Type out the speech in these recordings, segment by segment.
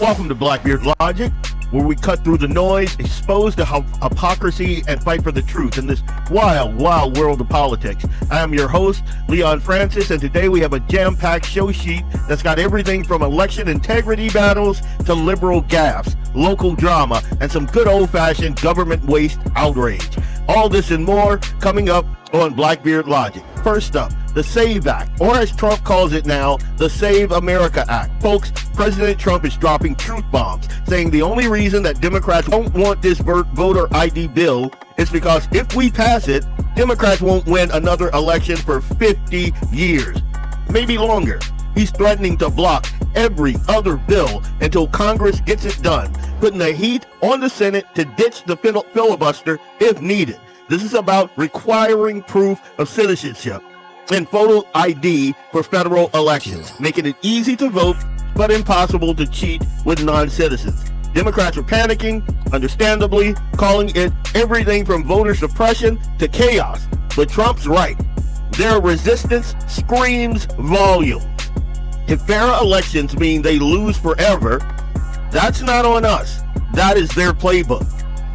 Welcome to Blackbeard Logic, where we cut through the noise, expose the hypocrisy, and fight for the truth in this wild, wild world of politics. I am your host, Leon Francis, and today we have a jam-packed show sheet that's got everything from election integrity battles to liberal gaffes, local drama, and some good old-fashioned government waste outrage. All this and more coming up on Blackbeard Logic. First up, the SAVE Act, or as Trump calls it now, the Save America Act. Folks, President Trump is dropping truth bombs, saying the only reason that Democrats don't want this voter ID bill is because if we pass it, Democrats won't win another election for 50 years, maybe longer. He's threatening to block every other bill until Congress gets it done, putting the heat on the Senate to ditch the filibuster if needed. This is about requiring proof of citizenship and photo ID for federal elections, making it easy to vote but impossible to cheat with non-citizens. Democrats are panicking, understandably, calling it everything from voter suppression to chaos. But Trump's right. Their resistance screams volume. If fair elections mean they lose forever, that's not on us. That is their playbook.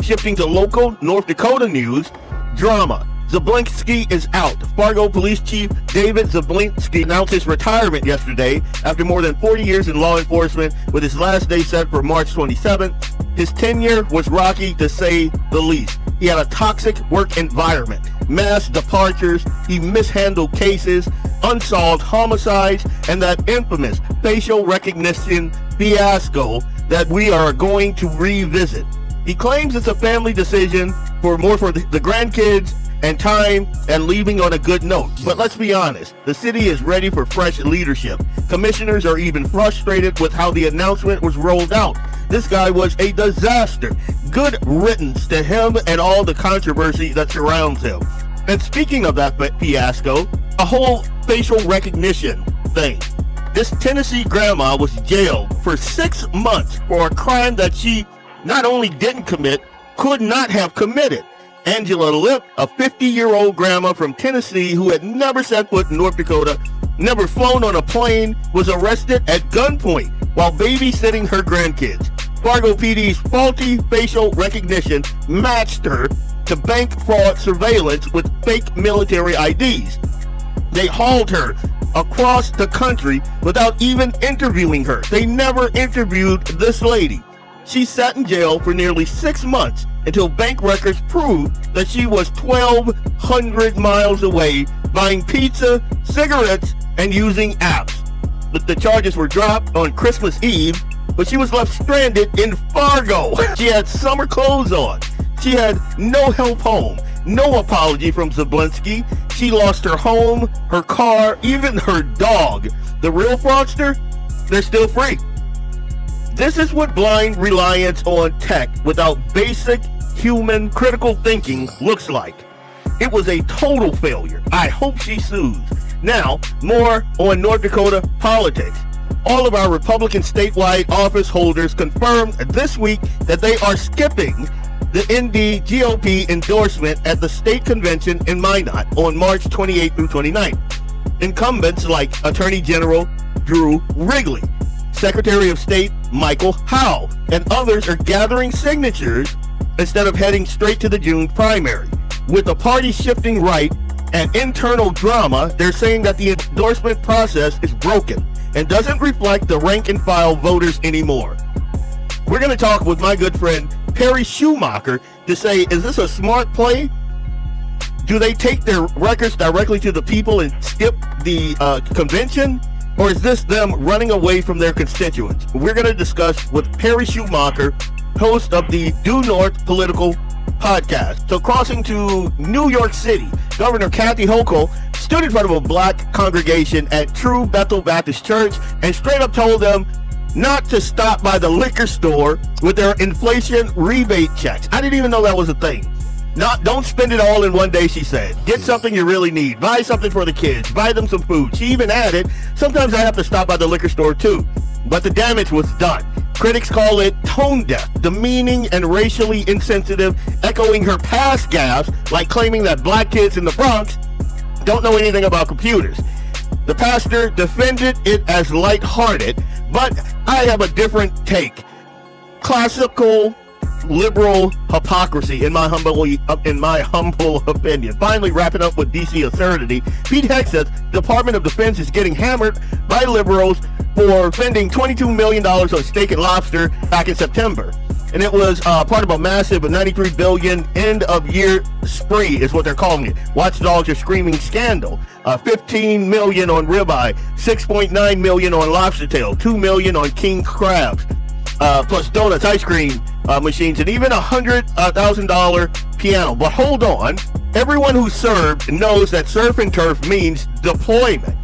Shifting to local North Dakota news, drama. Zibolski is out. Fargo Police Chief David Zibolski announced his retirement yesterday after more than 40 years in law enforcement, with his last day set for March 27th. His tenure was rocky, to say the least. He had a toxic work environment, mass departures, he mishandled cases, unsolved homicides, and that infamous facial recognition fiasco that we are going to revisit. He claims it's a family decision for the grandkids and time and leaving on a good note. But let's be honest, the city is ready for fresh leadership. Commissioners are even frustrated with how the announcement was rolled out. This guy was a disaster. Good riddance to him and all the controversy that surrounds him. And speaking of that fiasco, a whole facial recognition thing. This Tennessee grandma was jailed for 6 months for a crime that she not only didn't commit, could not have committed. Angela Lip, a 50-year-old grandma from Tennessee who had never set foot in North Dakota, never flown on a plane, was arrested at gunpoint while babysitting her grandkids. Fargo PD's faulty facial recognition matched her to bank fraud surveillance with fake military IDs. They hauled her across the country without even interviewing her. They never interviewed this lady. She sat in jail for nearly 6 months until bank records proved that she was 1,200 miles away buying pizza, cigarettes, and using apps. But the charges were dropped on Christmas Eve, but she was left stranded in Fargo. She had summer clothes on. She had no help home, no apology from Zibolski. She lost her home, her car, even her dog. The real fraudster? They're still free. This is what blind reliance on tech without basic human critical thinking looks like. It was a total failure. I hope she sues. Now, more on North Dakota politics. All of our Republican statewide office holders confirmed this week that they are skipping the NDGOP endorsement at the state convention in Minot on March 28 through 29. Incumbents like Attorney General Drew Wrigley, Secretary of State Michael Howe, and others are gathering signatures instead of heading straight to the June primary. With the party shifting right and internal drama, they're saying that the endorsement process is broken and doesn't reflect the rank and file voters anymore. We're going to talk with my good friend Perry Schumacher to say, is this a smart play? Do they take their records directly to the people and skip the convention? Or is this them running away from their constituents? We're going to discuss with Perry Schumacher, host of the Due North Political Podcast. So crossing to New York City, Governor Kathy Hochul stood in front of a black congregation at True Bethel Baptist Church and straight up told them not to stop by the liquor store with their inflation rebate checks. I didn't even know that was a thing. Don't spend it all in one day, she said. Get something you really need. Buy something for the kids. Buy them some food. She even added, sometimes I have to stop by the liquor store too. But the damage was done. Critics call it tone deaf, demeaning and racially insensitive, echoing her past gaffes, like claiming that black kids in the Bronx don't know anything about computers. The pastor defended it as lighthearted, but I have a different take. Classical liberal hypocrisy, in my humble opinion. Finally, wrapping up with DC absurdity, Pete Hegseth, Department of Defense, is getting hammered by liberals for spending $22 million on steak and lobster back in September. And it was part of a massive $93 billion end-of-year spree, is what they're calling it. Watchdogs are screaming scandal. $15 million on ribeye, $6.9 million on lobster tail, $2 million on king crabs, plus donuts, ice cream machines, and even $100,000 piano. But hold on, everyone who served knows that surf and turf means deployment.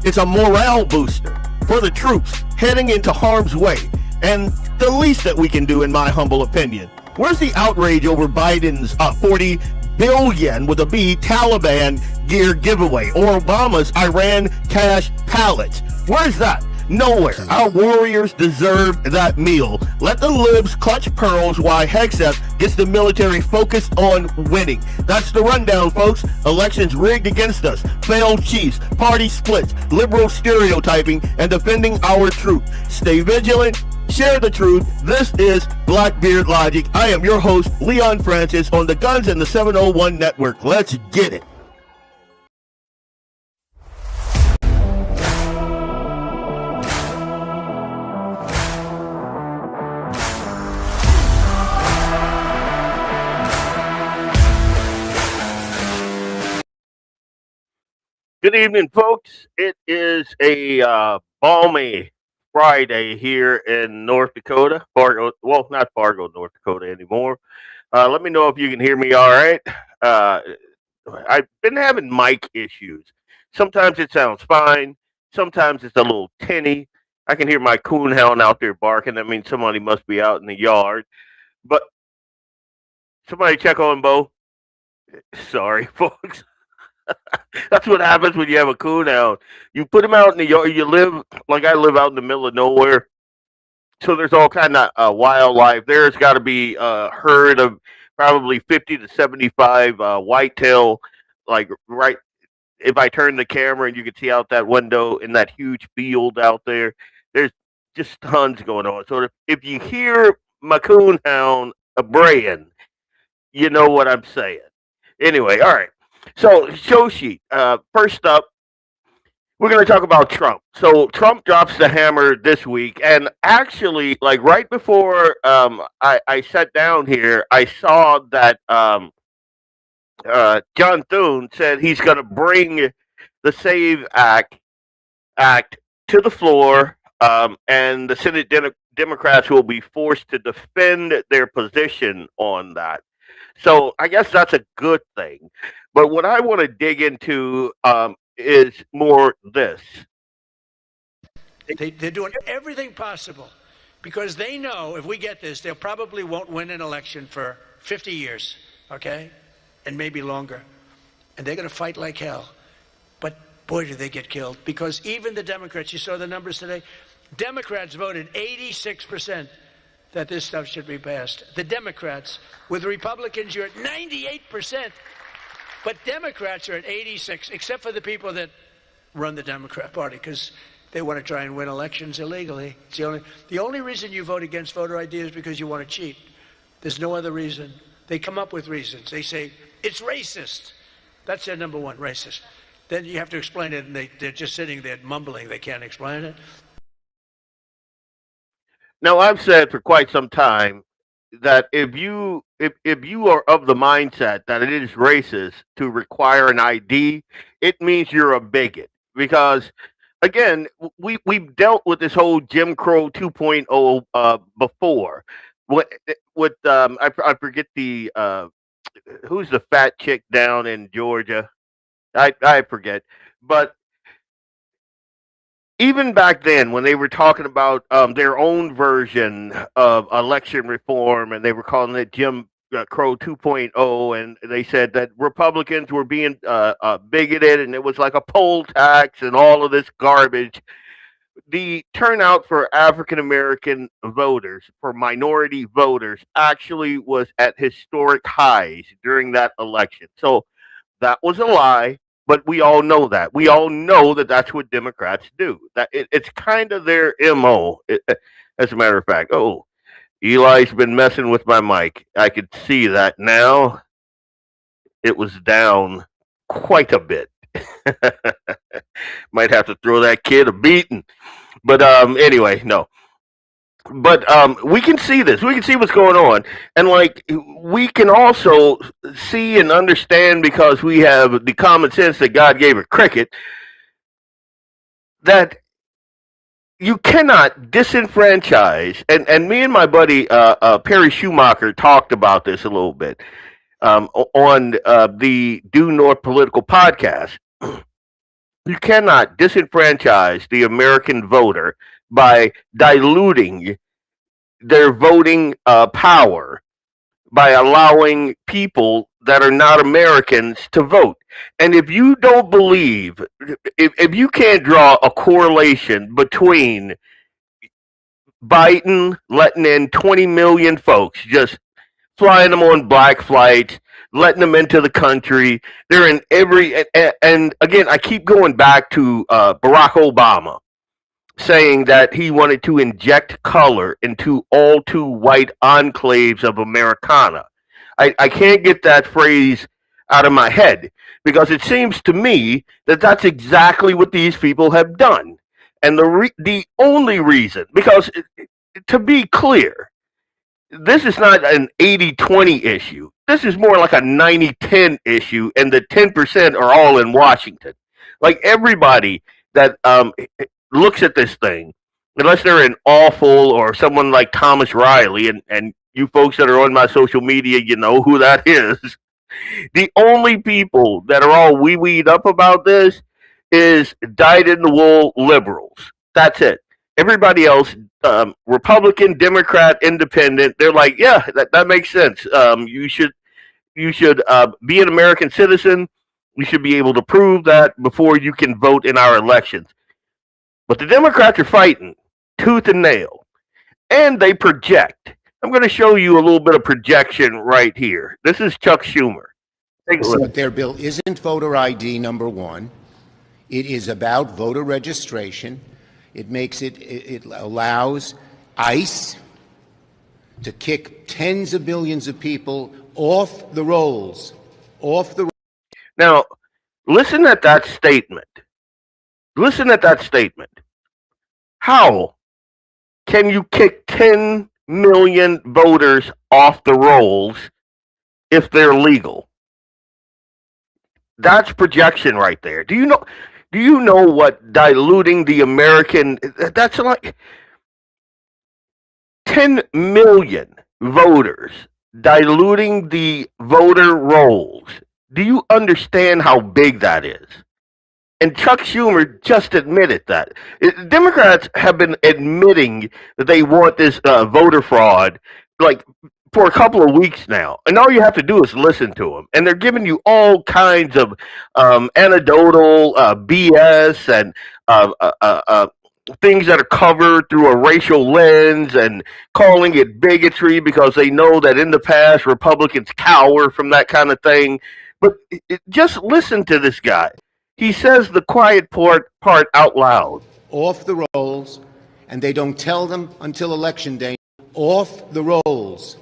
It's a morale booster for the troops heading into harm's way. And the least that we can do, in my humble opinion. Where's the outrage over Biden's $40 billion with a B Taliban gear giveaway, or Obama's Iran cash pallets? Where's that? Nowhere. Our warriors deserve that meal. Let the libs clutch pearls while Hegseth gets the military focused on winning. That's the rundown, folks. Elections rigged against us, failed chiefs, party splits, liberal stereotyping, and defending our truth. Stay vigilant. Share the truth. This is Blackbeard Logic. I am your host, Leon Francis, on the Guns and the 701 Network. Let's get it. Good evening, folks. It is a balmy Friday here in North Dakota. Fargo, well, not Fargo, North Dakota anymore. Let me know if you can hear me all right. I've been having mic issues. Sometimes it sounds fine. Sometimes it's a little tinny. I can hear my coonhound out there barking. That means somebody must be out in the yard. But somebody check on Bo. Sorry, folks. That's what happens when you have a coonhound. You put him out in the yard. You live like I live out in the middle of nowhere, so there's all kind of wildlife. There's got to be a herd of probably 50 to 75 whitetail. Like right, if I turn the camera and you can see out that window in that huge field out there, there's just tons going on. So if you hear my coonhound braying, you know what I'm saying. Anyway, all right. So, show sheet. First up, we're going to talk about Trump. So, Trump drops the hammer this week. And actually, like right before I sat down here, I saw that John Thune said he's going to bring the SAVE Act to the floor, and the Senate Democrats will be forced to defend their position on that. So I guess that's a good thing. But what I want to dig into is more this. They're doing everything possible because they know if we get this, they probably won't win an election for 50 years, okay? And maybe longer. And they're going to fight like hell. But boy, do they get killed. Because even the Democrats, you saw the numbers today, Democrats voted 86% that this stuff should be passed. The Democrats, with Republicans, you're at 98%, but Democrats are at 86, except for the people that run the Democrat Party, because they want to try and win elections illegally. It's the only reason you vote against voter ID is because you want to cheat. There's no other reason. They come up with reasons. They say, it's racist. That's their number one, racist. Then you have to explain it, and they're just sitting there mumbling. They can't explain it. Now, I've said for quite some time that if you are of the mindset that it is racist to require an ID, it means you're a bigot. Because again, we've dealt with this whole Jim Crow 2.0 before. With I forget the who's the fat chick down in Georgia. I forget, but even back then, when they were talking about their own version of election reform, and they were calling it Jim Crow 2.0, and they said that Republicans were being bigoted, and it was like a poll tax and all of this garbage. The turnout for African American voters, for minority voters, actually was at historic highs during that election. So that was a lie. but we all know that. We all know that that's what Democrats do. It's kind of their MO. As a matter of fact, oh, Eli's been messing with my mic. I could see that now. It was down quite a bit. Might have to throw that kid a beating. But anyway, no. But we can see this. We can see what's going on. And like we can also see and understand, because we have the common sense that God gave a cricket, that you cannot disenfranchise, and me and my buddy Perry Schumacher talked about this a little bit on the Due North Political podcast. You cannot disenfranchise the American voter by diluting their voting power by allowing people that are not Americans to vote. And if you don't believe, if you can't draw a correlation between Biden letting in 20 million folks, just flying them on black flights, letting them into the country, they're in every, and again, I keep going back to Barack Obama saying that he wanted to inject color into all too white enclaves of Americana. I can't get that phrase out of my head, because it seems to me that that's exactly what these people have done. And the only reason, because to be clear, this is not an 80-20 issue. This is more like a 90-10 issue, and the 10% are all in Washington. Like everybody that looks at this thing, unless they're an awful or someone like Thomas Riley, and you folks that are on my social media, you know who that is. The only people that are all wee-weed up about this is dyed-in-the-wool liberals. That's it. Everybody else, Republican, Democrat, Independent, they're like, yeah, that makes sense. You should be an American citizen. You should be able to prove that before you can vote in our elections. But the Democrats are fighting tooth and nail, and they project. I'm going to show you a little bit of projection right here. This is Chuck Schumer. Take a look. But their bill isn't voter ID, number one. It is about voter registration. It allows ICE to kick tens of millions of people off the rolls. Now, listen at that statement. Listen at that statement. How can you kick 10 million voters off the rolls if they're legal? That's projection right there. Do you know what diluting the American, that's like 10 million voters diluting the voter rolls. Do you understand how big that is? And Chuck Schumer just admitted that. Democrats have been admitting that they want this voter fraud like for a couple of weeks now. And all you have to do is listen to them. And they're giving you all kinds of anecdotal BS and things that are covered through a racial lens and calling it bigotry because they know that in the past Republicans cower from that kind of thing. But just listen to this guy. He says the quiet part out loud. Off the rolls, and they don't tell them until Election Day. Off the rolls.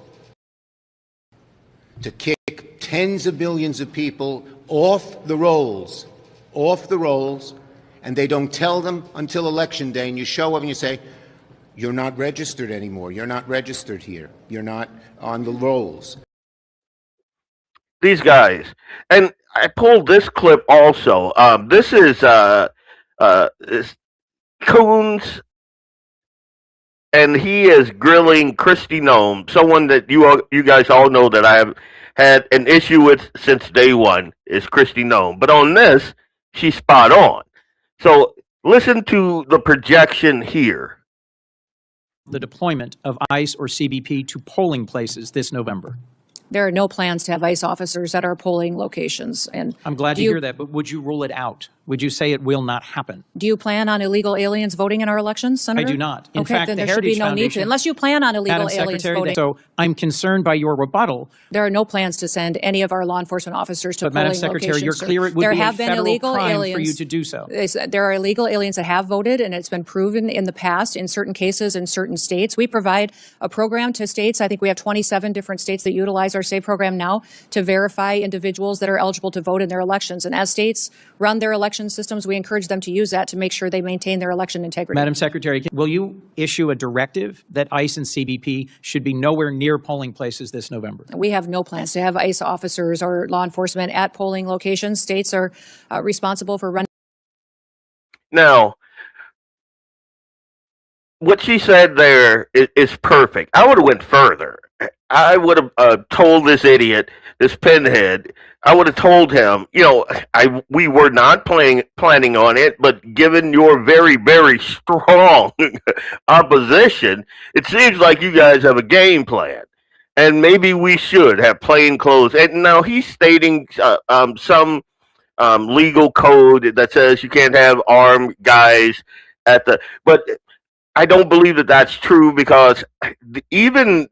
To kick tens of millions of people off the rolls, and they don't tell them until Election Day, and you show up and you say, you're not registered anymore, you're not registered here, you're not on the rolls. These guys, and I pulled this clip also. This is Coons, and he is grilling Kristi Noem, someone that you guys all know that I have had an issue with since day one, is Kristi Noem. But on this, she's spot on. So listen to the projection here. The deployment of ICE or CBP to polling places this November. There are no plans to have ICE officers at our polling locations. And I'm glad to hear that, but would you rule it out? Would you say it will not happen? Do you plan on illegal aliens voting in our elections, Senator? I do not. In okay, fact, then the there should be Heritage no need to, Foundation, unless you plan on illegal Madam aliens Secretary, voting. so I'm concerned by your rebuttal. There are no plans to send any of our law enforcement officers to But polling Madam Secretary, locations. you're sir. clear it would there be a have been federal illegal crime aliens. for you to do so. There are illegal aliens that have voted, and it's been proven in the past in certain cases in certain states. We provide a program to states. I think we have 27 different states that utilize our SAVE program now to verify individuals that are eligible to vote in their elections. And as states run their election systems, we encourage them to use that to make sure they maintain their election integrity. Madam Secretary, will you issue a directive that ICE and CBP should be nowhere near polling places this November? We have no plans to have ICE officers or law enforcement at polling locations. States are responsible for running. Now, what she said there is perfect. I would have went further. I would have told this idiot, this pinhead, I would have told him, we were not planning on it, but given your very, very strong opposition, it seems like you guys have a game plan. And maybe we should have plainclothes. And now he's stating some legal code that says you can't have armed guys but I don't believe that that's true, because even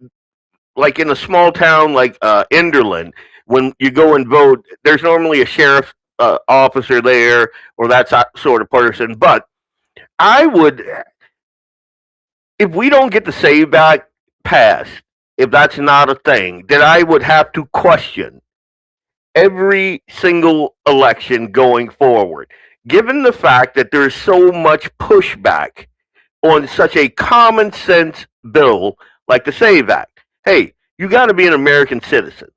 like in a small town like Enderlin, when you go and vote, there's normally a sheriff officer there or that sort of person. But I would, if we don't get the SAVE Act passed, if that's not a thing, then I would have to question every single election going forward, given the fact that there's so much pushback on such a common sense bill like the SAVE Act. Hey, you got to be an American citizen.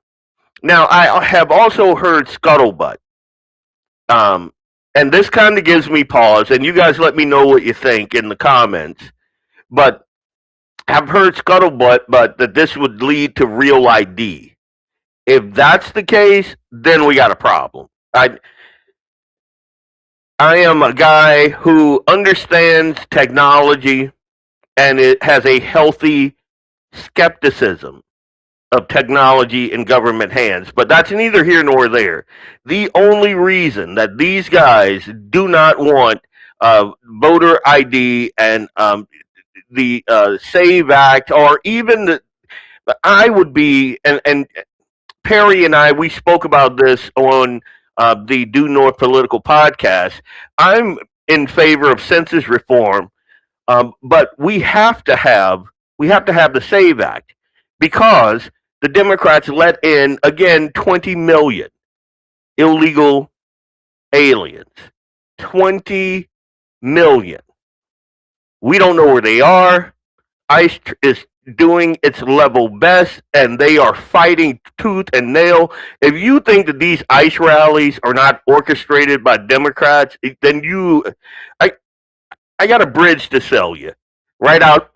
Now, I have also heard scuttlebutt, and this kind of gives me pause, and you guys let me know what you think in the comments, but I've heard scuttlebutt, but that this would lead to real ID. If that's the case, then we got a problem. I am a guy who understands technology, and it has a healthy skepticism of technology in government hands. But that's neither here nor there. The only reason that these guys do not want voter ID and the SAVE Act, or even I would be, and Perry and I, we spoke about this on the Due North Political podcast. I'm in favor of census reform, but we have to have the SAVE Act, because the Democrats let in, again, 20 million illegal aliens. 20 million. We don't know where they are. ICE is doing its level best, and they are fighting tooth and nail. If you think that these ICE rallies are not orchestrated by Democrats, then I got a bridge to sell you right out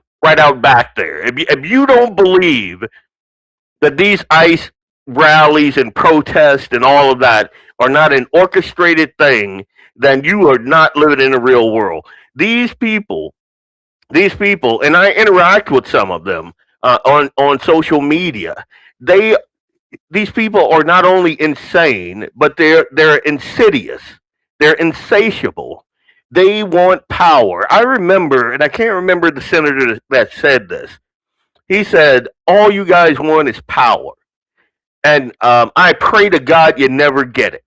back there. If you don't believe that these ICE rallies and protests and all of that are not an orchestrated thing, then you are not living in the real world. These people, and I interact with some of them on social media. These people are not only insane, but they're insidious. They're insatiable. They want power. I remember, and I can't remember the senator that said this. He said, all you guys want is power. And I pray to God you never get it.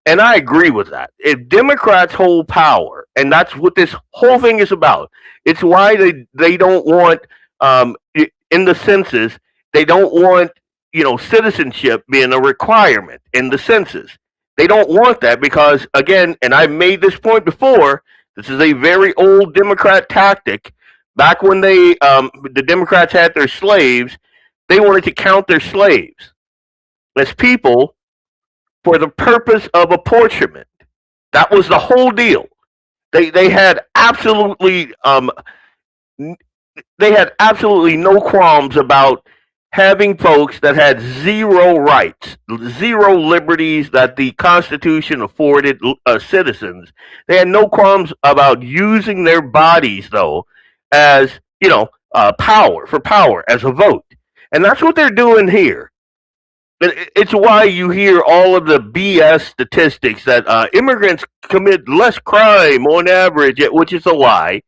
And I agree with that. If Democrats hold power, and that's what this whole thing is about, it's why they don't want, in the census, they don't want, citizenship being a requirement in the census. They don't want that because, again, and I've made this point before, this is a very old Democrat tactic. Back when the Democrats had their slaves, they wanted to count their slaves as people for the purpose of apportionment. That was the whole deal. They had absolutely no qualms about having folks that had zero rights, zero liberties that the Constitution afforded citizens. They had no qualms about using their bodies, though, as power as a vote, and that's what they're doing here. It's why you hear all of the BS statistics that immigrants commit less crime on average, which is a lie.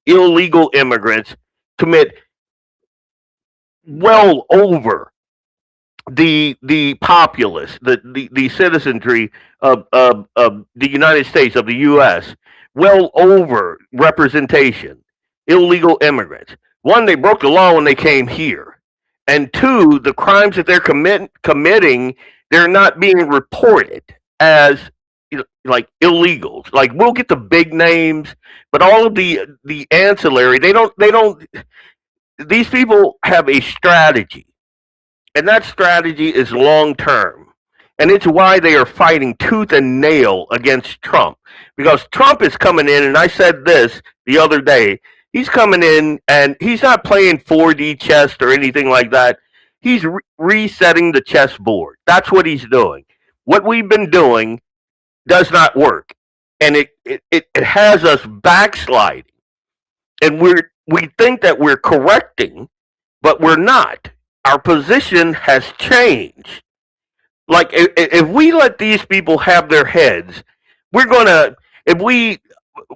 Illegal immigrants commit well over the populace, the citizenry of the United States, of the U.S., well over representation. Illegal immigrants. One, they broke the law when they came here. And two, the crimes that they're committing, they're not being reported as like illegals. Like we'll get the big names, but all of the ancillary, they don't. These people have a strategy, and that strategy is long term. And it's why they are fighting tooth and nail against Trump. Because Trump is coming in, and I said this the other day, he's coming in and he's not playing 4D chess or anything like that. He's resetting the chessboard. That's what he's doing. What we've been doing does not work. And it has us backsliding. And we think that we're correcting, but we're not. Our position has changed. Like if we let these people have their heads, if we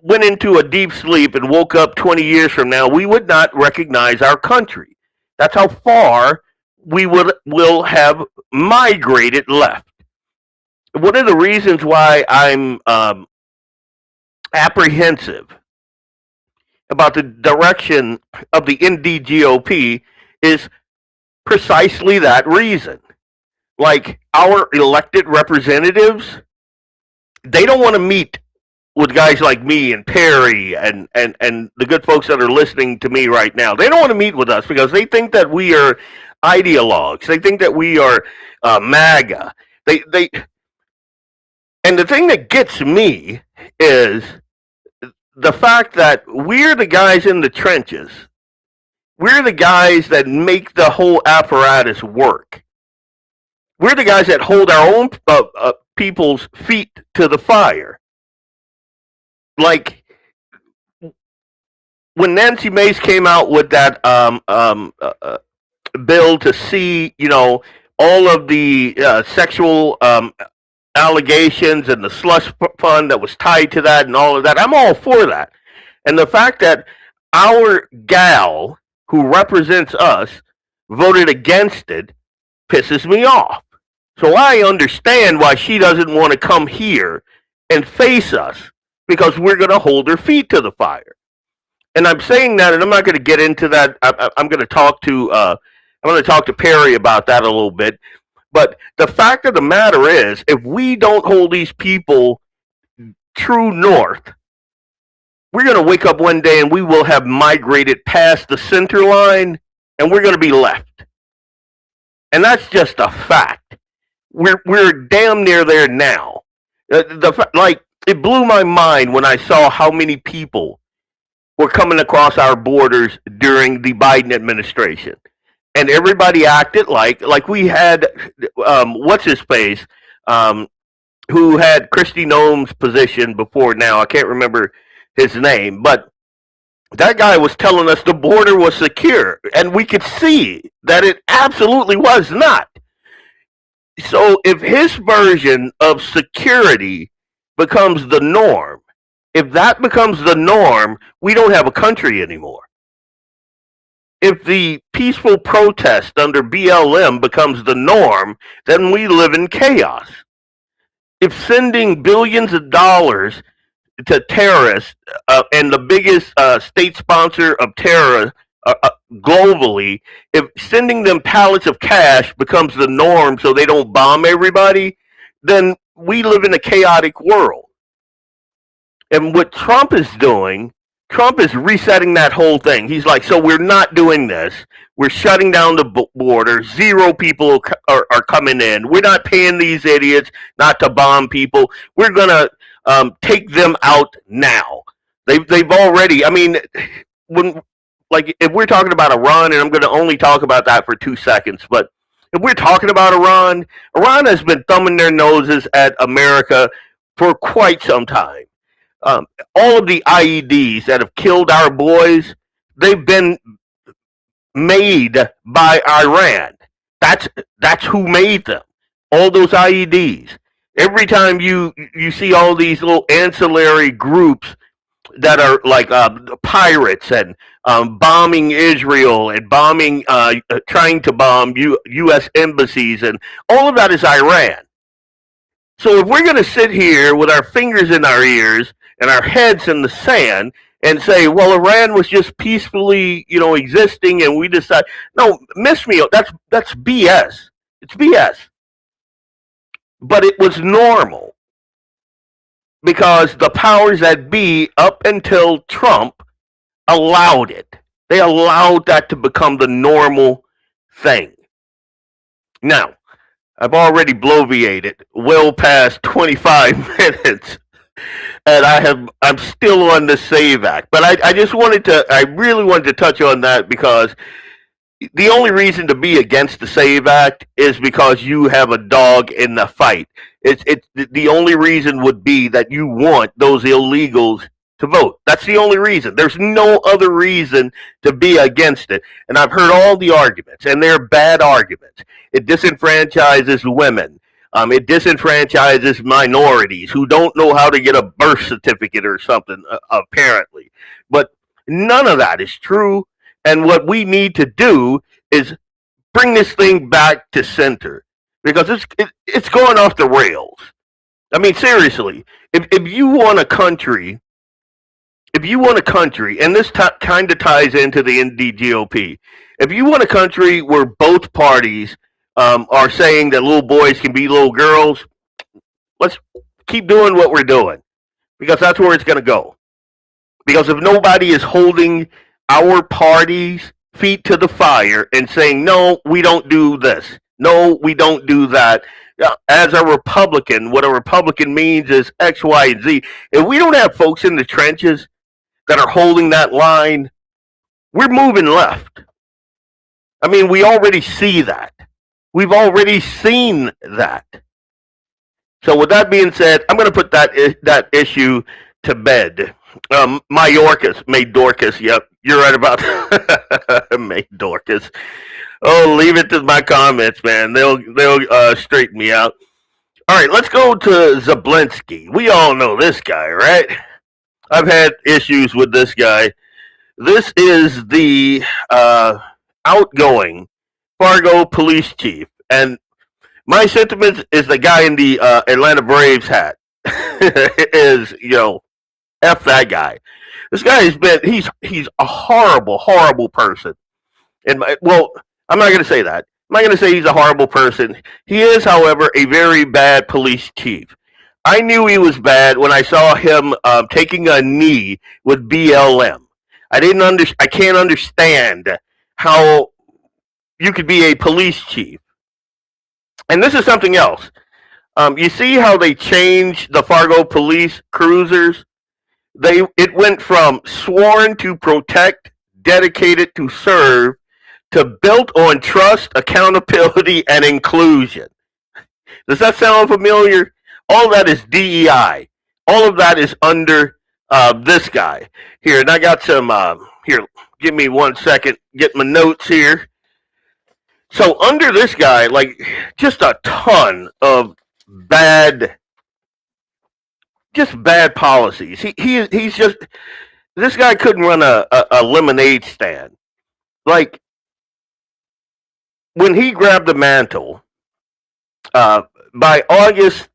went into a deep sleep and woke up 20 years from now, we would not recognize our country. That's how far we will have migrated left. One of the reasons why I'm apprehensive about the direction of the NDGOP is precisely that reason. Like our elected representatives, they don't want to meet with guys like me and Perry and the good folks that are listening to me right now. They don't want to meet with us because they think that we are ideologues. They think that we are MAGA. They and the thing that gets me is the fact that we're the guys in the trenches. We're the guys that make the whole apparatus work. We're the guys that hold our own people's feet to the fire. Like when Nancy Mace came out with that bill to see, all of the sexual allegations and the slush fund that was tied to that and all of that, I'm all for that. And the fact that our gal who represents us voted against it pisses me off. So I understand why she doesn't want to come here and face us, because we're going to hold her feet to the fire. And I'm saying that, and I'm not going to get into that. I'm going to talk to Perry about that a little bit. But the fact of the matter is, if we don't hold these people true north, we're going to wake up one day and we will have migrated past the center line, and we're going to be left. And that's just a fact. We're damn near there now. It blew my mind when I saw how many people were coming across our borders during the Biden administration. And everybody acted like we had, what's his face, who had Kristi Noem's position before now. I can't remember his name, but that guy was telling us the border was secure, and we could see that it absolutely was not. So if his version of security becomes the norm, if that becomes the norm, we don't have a country anymore. If the peaceful protest under BLM becomes the norm, then we live in chaos. If sending billions of dollars to terrorists and the biggest state sponsor of terror globally, if sending them pallets of cash becomes the norm so they don't bomb everybody, then we live in a chaotic world. And what Trump is doing, Trump is resetting that whole thing. He's like, so we're not doing this. We're shutting down the border. 0 people are coming in. We're not paying these idiots not to bomb people. We're going to take them out now. They've already, I mean, if we're talking about Iran, and I'm going to only talk about that for 2 seconds, but if we're talking about Iran has been thumbing their noses at America for quite some time. All of the IEDs that have killed our boys, they've been made by Iran. That's who made them. All those IEDs. Every time you see all these little ancillary groups that are like pirates and bombing Israel and bombing, trying to bomb U.S. embassies, and all of that is Iran. So if we're going to sit here with our fingers in our ears and our heads in the sand and say, well, Iran was just peacefully, existing, and we decide, no, miss me, that's BS. It's BS. But it was normal because the powers that be, up until Trump, allowed it. They allowed that to become the normal thing. Now, I've already bloviated well past 25 minutes, and I'm still on the SAVE Act. But I really wanted to touch on that because the only reason to be against the SAVE Act is because you have a dog in the fight. The only reason would be that you want those illegals to vote. That's the only reason. There's no other reason to be against it. And I've heard all the arguments, and they're bad arguments. It disenfranchises women. It disenfranchises minorities who don't know how to get a birth certificate or something, apparently. But none of that is true. And what we need to do is bring this thing back to center because it's going off the rails. I mean, seriously, if you want a country, and this kind of ties into the NDGOP, if you want a country where both parties are saying that little boys can be little girls, let's keep doing what we're doing because that's where it's going to go. Because if nobody is holding our party's feet to the fire and saying, no, we don't do this. No, we don't do that. As a Republican, what a Republican means is X, Y, and Z. If we don't have folks in the trenches that are holding that line, we're moving left. I mean, we already see that. We've already seen that. So with that being said, I'm going to put that issue to bed. May Dorcas, yep, you're right about May Dorcas. Oh, leave it to my comments, man. They'll straighten me out. All right, let's go to Zibolski. We all know this guy, right? I've had issues with this guy. This is the outgoing Fargo police chief, and my sentiments is the guy in the Atlanta Braves hat is, F that guy. This guy he's a horrible person. And I'm not going to say that. I'm not going to say he's a horrible person. He is, however, a very bad police chief. I knew he was bad when I saw him taking a knee with BLM. I can't understand how you could be a police chief. And this is something else. You see how they changed the Fargo police cruisers? It went from sworn to protect, dedicated to serve, to built on trust, accountability, and inclusion. Does that sound familiar? All that is DEI. All of that is under this guy. Here, and I got some, here, give me 1 second, get my notes here. So under this guy, like, just a ton of bad policies. He's just, this guy couldn't run a lemonade stand. Like, when he grabbed the mantle, by August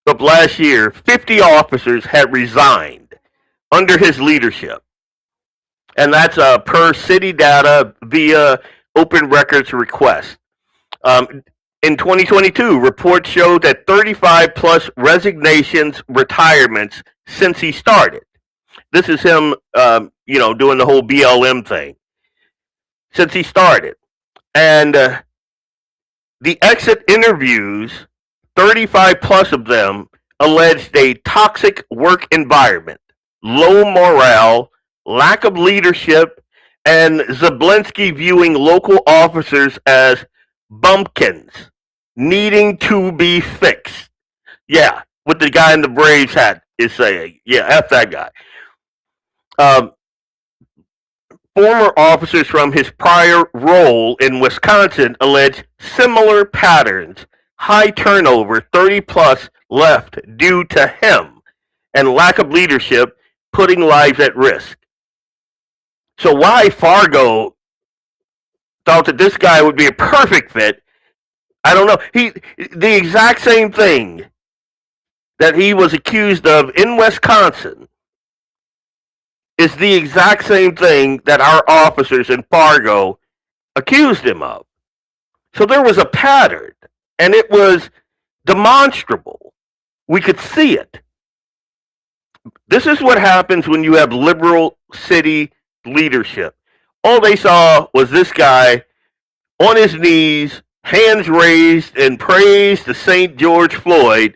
of last year, 50 officers had resigned under his leadership. And that's per city data via open records request. In 2022, reports showed that 35 plus resignations, retirements since he started. This is him, doing the whole BLM thing since he started. And the exit interviews, 35 plus of them alleged a toxic work environment, low morale, lack of leadership, and Zibolski viewing local officers as bumpkins needing to be fixed. Yeah, what the guy in the Braves hat is saying. Yeah, F that guy. Former officers from his prior role in Wisconsin allege similar patterns, high turnover, 30 plus left due to him, and lack of leadership putting lives at risk. So why Fargo thought that this guy would be a perfect fit, I don't know. The exact same thing that he was accused of in Wisconsin is the exact same thing that our officers in Fargo accused him of. So there was a pattern, and it was demonstrable. We could see it. This is what happens when you have liberal city leadership. All they saw was this guy on his knees, hands raised, and praised to St. George Floyd.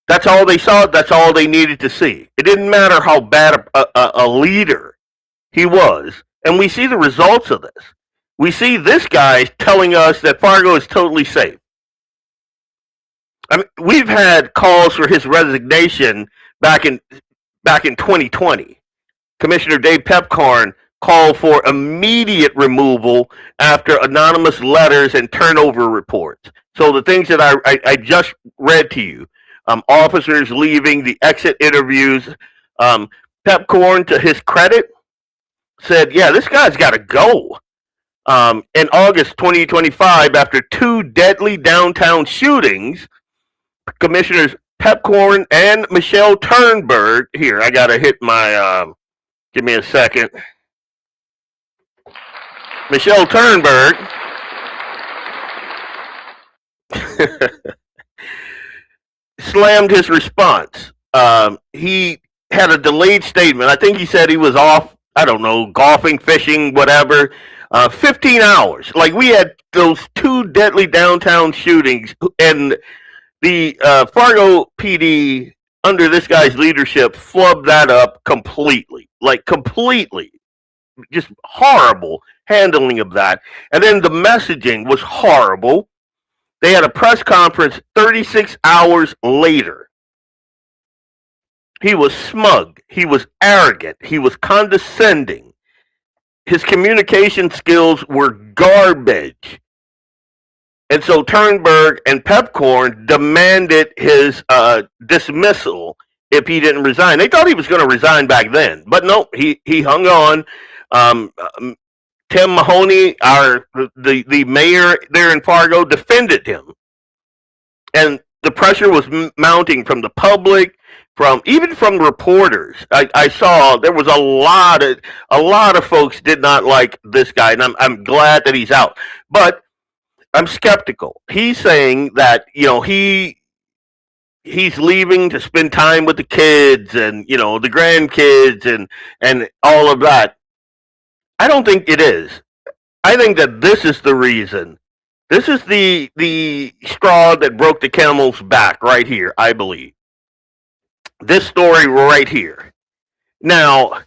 That's all they saw. That's all they needed to see. It didn't matter how bad a leader he was. And we see the results of this. We see this guy telling us that Fargo is totally safe. I mean, we've had calls for his resignation back in 2020. Commissioner Dave Pepcorn called for immediate removal after anonymous letters and turnover reports. So the things that I just read to you, officers leaving, the exit interviews, Pepcorn, to his credit, said, yeah, this guy's got to go. In August 2025, after 2 deadly downtown shootings, Commissioners Pepcorn and Michelle Turnberg, here, I got to hit my, give me a second. Michelle Turnberg slammed his response. He had a delayed statement. I think he said he was off, I don't know, golfing, fishing, whatever. 15 hours. Like, we had those 2 deadly downtown shootings, and the Fargo PD, under this guy's leadership, flubbed that up completely. Like, completely. Just horrible handling of that. And then the messaging was horrible. They had a press conference 36 hours later. He was smug. He was arrogant. He was condescending. His communication skills were garbage. And so Turnberg and Pepcorn demanded his dismissal if he didn't resign. They thought he was going to resign back then. But no, he hung on. Tim Mahoney, the mayor there in Fargo, defended him. And the pressure was mounting from the public, even from reporters. I saw there was a lot of folks did not like this guy, and I'm glad that he's out. But I'm skeptical. He's saying that, he's leaving to spend time with the kids and, the grandkids and all of that. I don't think it is. I think that this is the reason. This is the straw that broke the camel's back right here, I believe. This story right here. Now,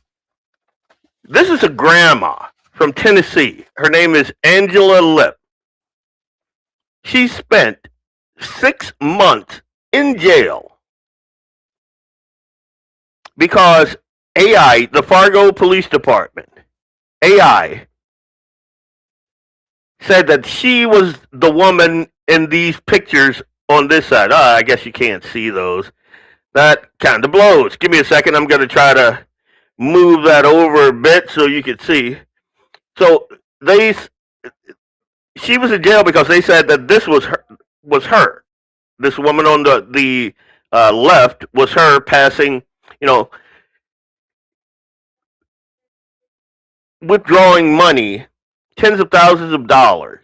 this is a grandma from Tennessee. Her name is Angela Lipp. She spent 6 months in jail because AI, the Fargo Police Department, AI, said that she was the woman in these pictures on this side. I guess you can't see those. That kind of blows. Give me a second. I'm going to try to move that over a bit so you can see. So she was in jail because they said that this was her. This woman on the left was her passing, withdrawing money, tens of thousands of dollars.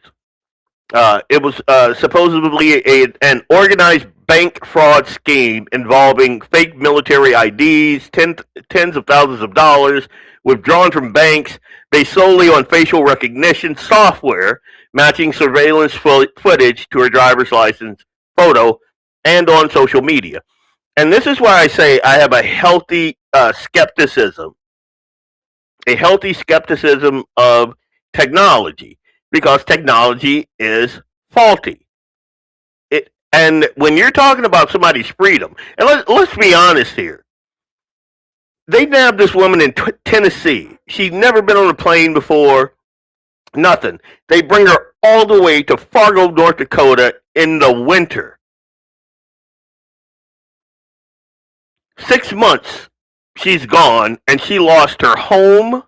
It was supposedly an organized bank fraud scheme involving fake military IDs, tens of thousands of dollars withdrawn from banks based solely on facial recognition software matching surveillance footage to her driver's license photo and on social media. And this is why I say I have a healthy skepticism. A healthy skepticism of technology, because technology is faulty. And when you're talking about somebody's freedom, and let's be honest here, they nabbed this woman in Tennessee She'd never been on a plane before. Nothing. They bring her all the way to Fargo, North Dakota in the winter. 6 months she's gone, and she lost her home.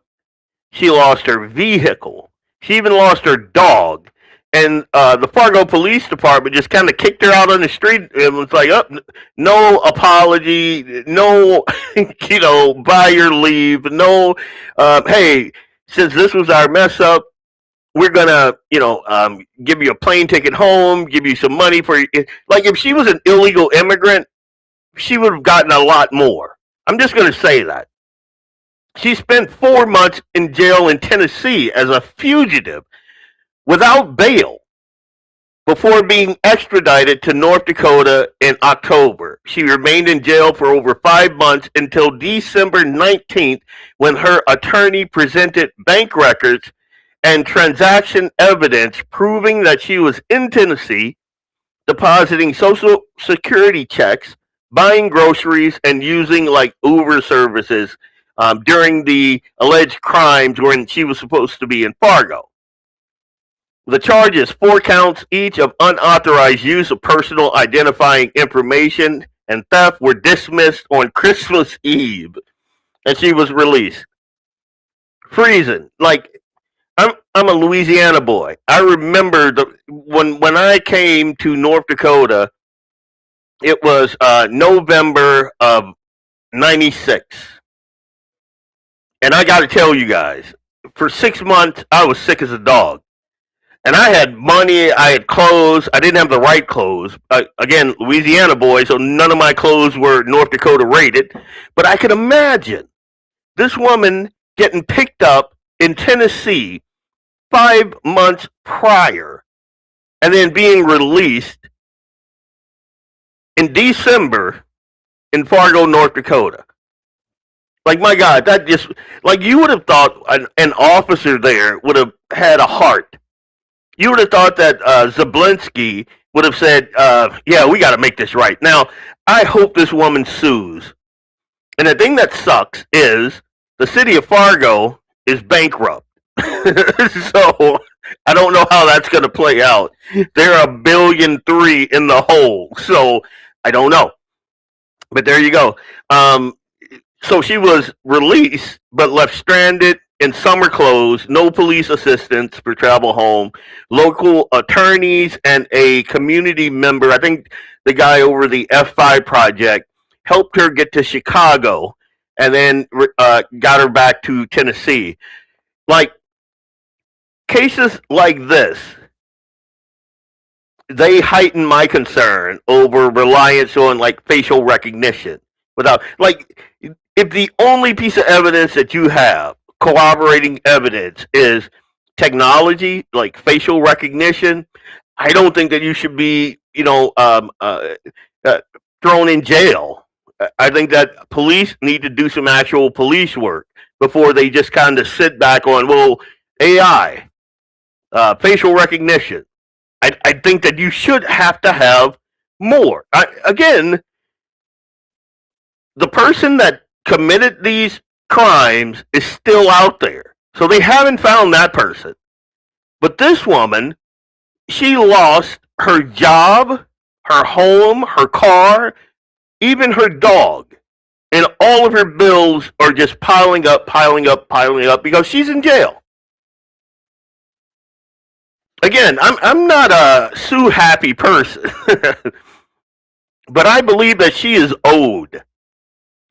She lost her vehicle. She even lost her dog. And the Fargo Police Department just kind of kicked her out on the street and was like, oh, no apology, no, buy your leave, no, hey, since this was our mess up, we're going to, give you a plane ticket home, give you some money for, like if she was an illegal immigrant, she would have gotten a lot more. I'm just going to say that. She spent 4 months in jail in Tennessee as a fugitive without bail before being extradited to North Dakota in October. She remained in jail for over 5 months until December 19th, when her attorney presented bank records and transaction evidence proving that she was in Tennessee, depositing Social Security checks, buying groceries, and using like Uber services during the alleged crimes when she was supposed to be in Fargo. The charges, 4 counts each of unauthorized use of personal identifying information and theft, were dismissed on Christmas Eve, and she was released. Freezing. Like, I'm a Louisiana boy. I remember when I came to North Dakota, it was November of '96. And I got to tell you guys, for 6 months, I was sick as a dog. And I had money, I had clothes, I didn't have the right clothes. Again, Louisiana boy, so none of my clothes were North Dakota rated. But I could imagine this woman getting picked up in Tennessee 5 months prior and then being released in December in Fargo, North Dakota. Like, my God, that just, like, you would have thought an officer there would have had a heart. You would have thought that Zibolski would have said, yeah, we got to make this right. Now, I hope this woman sues. And the thing that sucks is the city of Fargo is bankrupt. So I don't know how that's going to play out. They're $1.3 billion in the hole. So I don't know. But there you go. So she was released, but left stranded in summer clothes, no police assistance for travel home. Local attorneys and a community member, I think the guy over the F5 project, helped her get to Chicago and then got her back to Tennessee. Like, cases like this, they heighten my concern over reliance on like facial recognition. Without, like, if the only piece of evidence that you have, corroborating evidence, is technology, like facial recognition, I don't think that you should be, thrown in jail. I think that police need to do some actual police work before they just kind of sit back on, well, AI, facial recognition. I think that you should have to have more. Again, the person that committed these crimes is still out there. So they haven't found that person. But this woman, she lost her job, her home, her car, even her dog. And all of her bills are just piling up because she's in jail. Again, I'm not a sue happy person. But I believe that she is owed.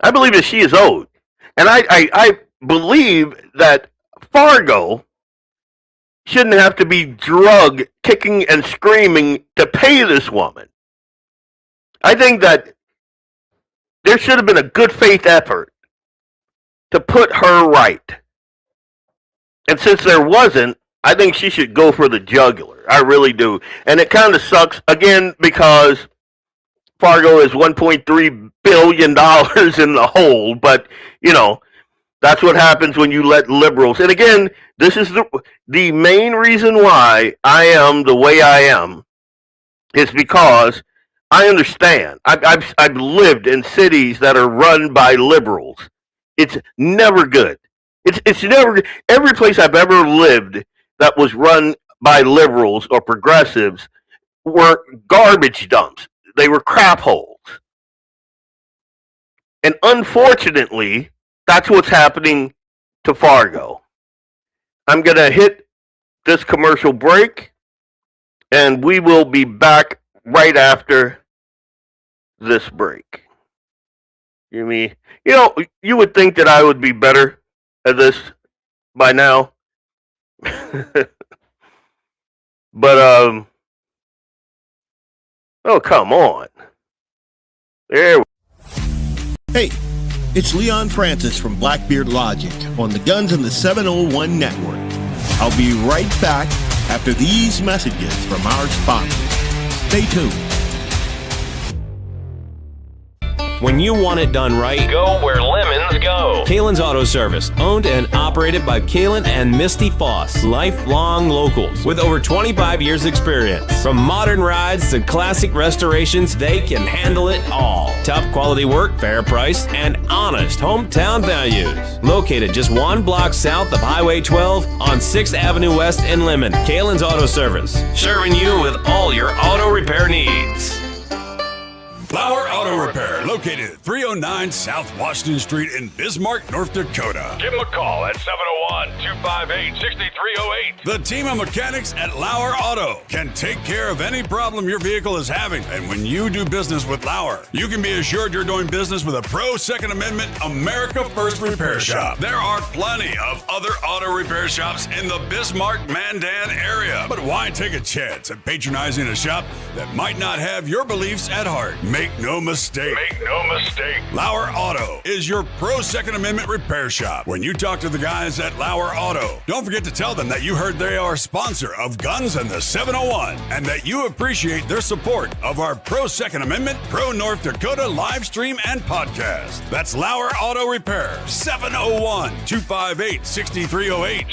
I believe that she is owed. And I believe that Fargo shouldn't have to be drug kicking and screaming to pay this woman. I think that there should have been a good faith effort to put her right. And since there wasn't, I think she should go for the jugular. I really do. And it kind of sucks, again, because Fargo is $1.3 billion in the hole, but, that's what happens when you let liberals. And again, this is the main reason why I am the way I am, is because I understand. I've lived in cities that are run by liberals. It's never good. It's never every place I've ever lived that was run by liberals or progressives were garbage dumps. They were crap holes. And unfortunately, that's what's happening to Fargo. I'm going to hit this commercial break, and we will be back right after this break. You would think that I would be better at this by now. But oh, come on. There. Hey, it's Leon Francis from Blackbeard Logic on the Guns and the 701 Network. I'll be right back after these messages from our sponsors. Stay tuned. When you want it done right, go where lemons go. Kalen's Auto Service, owned and operated by Kalen and Misty Foss, lifelong locals with over 25 years experience. From modern rides to classic restorations, they can handle it all. Top quality work, fair price, and honest hometown values. Located just 1 block south of Highway 12 on 6th Avenue West in Lemon, Kalen's Auto Service, serving you with all your auto repair needs. LAUER Auto Repair, located at 309 South Washington Street in Bismarck, North Dakota. Give them a call at 701-258-6308. The team of mechanics at LAUER Auto can take care of any problem your vehicle is having. And when you do business with LAUER, you can be assured you're doing business with a pro Second Amendment America First repair shop. There are plenty of other auto repair shops in the Bismarck-Mandan area. But why take a chance at patronizing a shop that might not have your beliefs at heart? Make no mistake. Make no mistake. LAUER Auto is your pro Second Amendment repair shop. When you talk to the guys at LAUER Auto, don't forget to tell them that you heard they are a sponsor of Guns and the 701 and that you appreciate their support of our pro Second Amendment, pro North Dakota live stream and podcast. That's LAUER Auto Repair, 701-258-6308.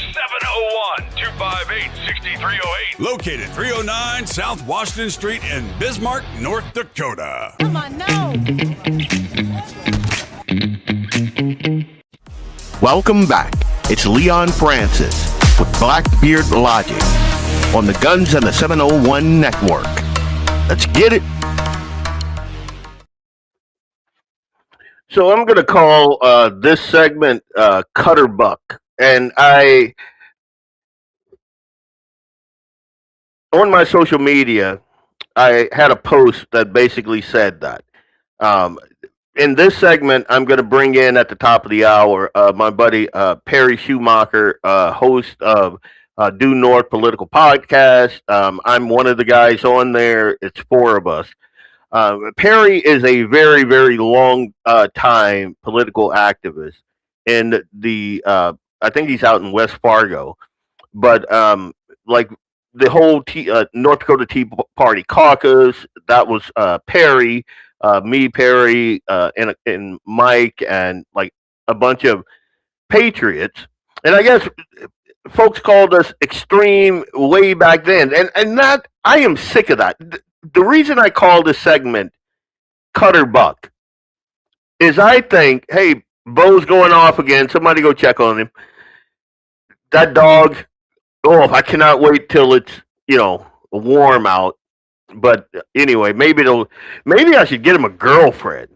701-258-6308. Located 309 South Washington Street in Bismarck, North Dakota. Come on, no! Welcome back. It's Leon Francis with Blackbeard Logic on the Guns and the 701 Network. Let's get it. So I'm going to call this segment Cutterbuck. And on my social media, I had a post that basically said that. In this segment, I'm going to bring in at the top of the hour my buddy Perry Schumacher, host of Due North Political Podcast. I'm one of the guys on there. It's 4 of us. Perry is a very, very long time political activist in I think he's out in West Fargo, but like the whole North Dakota Tea Party caucus, that was Perry, me, Perry, and Mike, and like a bunch of patriots. And I guess folks called us extreme way back then. And that, I am sick of that. The reason I call this segment Cutterbuck is I think, hey, Bo's going off again. Somebody go check on him. That dog, oh, I cannot wait till it's, warm out. But anyway, maybe I should get him a girlfriend.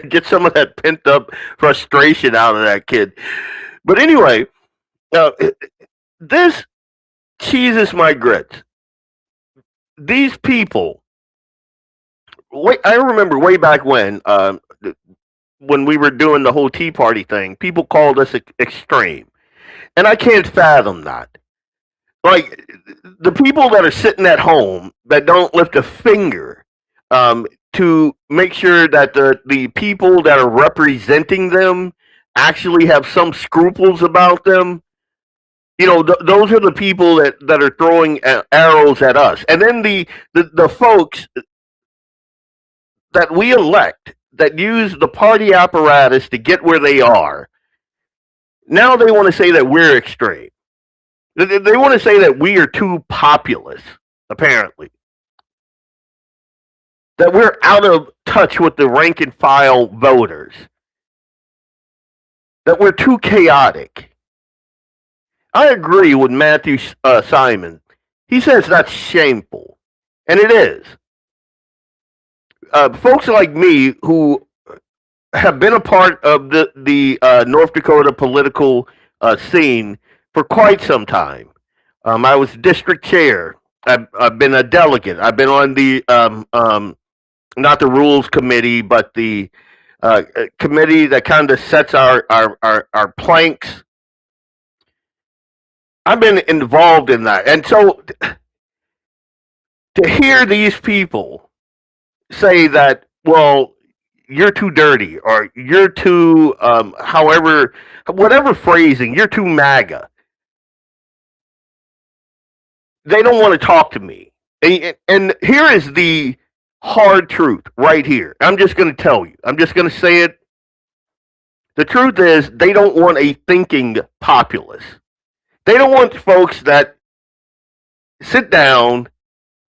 Get some of that pent up frustration out of that kid. But anyway, this cheeses my grits. These people, I remember way back when we were doing the whole Tea Party thing, people called us extreme. And I can't fathom that. Like, the people that are sitting at home that don't lift a finger to make sure that the people that are representing them actually have some scruples about them, those are the people that are throwing arrows at us. And then the folks that we elect that use the party apparatus to get where they are, now they want to say that we're extreme. They want to say that we are too populous, apparently. That we're out of touch with the rank and file voters. that we're too chaotic. I agree with Matthew Simon. He says that's shameful, and it is. Folks like me who have been a part of the North Dakota political scene for quite some time. I was district chair. I've been a delegate. I've been on the not the rules committee, but the committee that kind of sets our planks. I've been involved in that, and so to hear these people say that, well, you're too dirty, or you're too, whatever phrasing, you're too MAGA. They don't want to talk to me. And here is the hard truth right here. I'm just going to tell you. I'm just going to say it. The truth is, they don't want a thinking populace. They don't want folks that sit down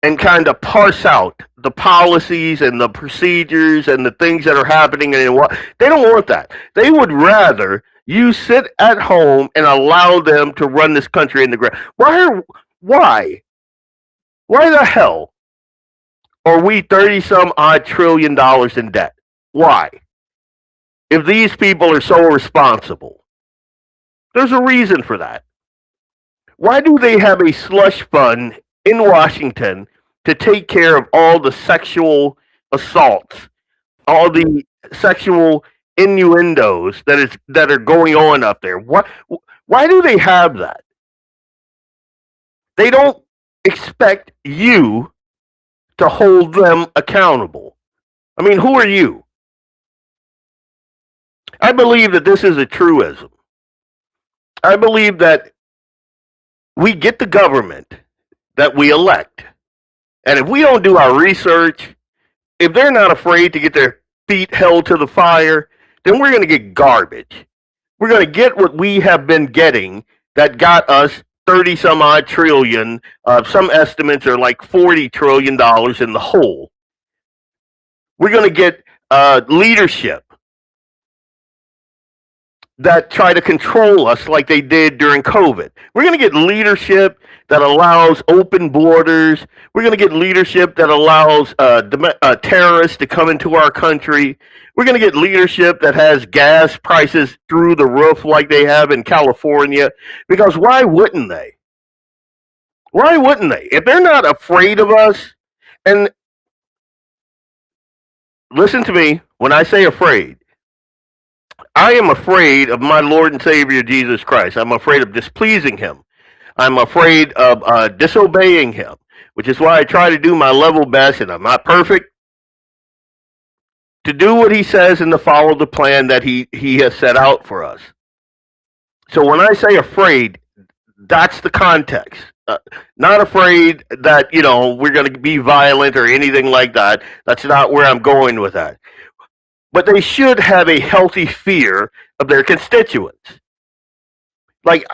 and kind of parse out the policies and the procedures and the things that are happening and what they don't want that. They would rather you sit at home and allow them to run this country in the ground. Why the hell are we 30-some odd trillion dollars in debt? Why? If these people are so irresponsible, there's a reason for that. Why do they have a slush fund in Washington to take care of all the sexual assaults, all the sexual innuendos that are going on up there? Why do they have that? They don't expect you to hold them accountable. I mean, who are you? I believe that this is a truism. I believe that we get the government that we elect. And if we don't do our research, if they're not afraid to get their feet held to the fire, then we're going to get garbage. We're going to get what we have been getting that got us 30 some odd trillion. Some estimates are like $40 trillion in the hole. We're going to get leadership that try to control us like they did during COVID. We're going to get leadership that allows open borders. We're going to get leadership that allows terrorists to come into our country. We're going to get leadership that has gas prices through the roof like they have in California. Because why wouldn't they? Why wouldn't they? If they're not afraid of us, and listen to me when I say afraid, I am afraid of my Lord and Savior Jesus Christ. I'm afraid of displeasing him. I'm afraid of disobeying him, which is why I try to do my level best, and I'm not perfect, to do what he says and to follow the plan that he has set out for us. So when I say afraid, that's the context. Not afraid that, we're going to be violent or anything like that. That's not where I'm going with that. But they should have a healthy fear of their constituents. Like,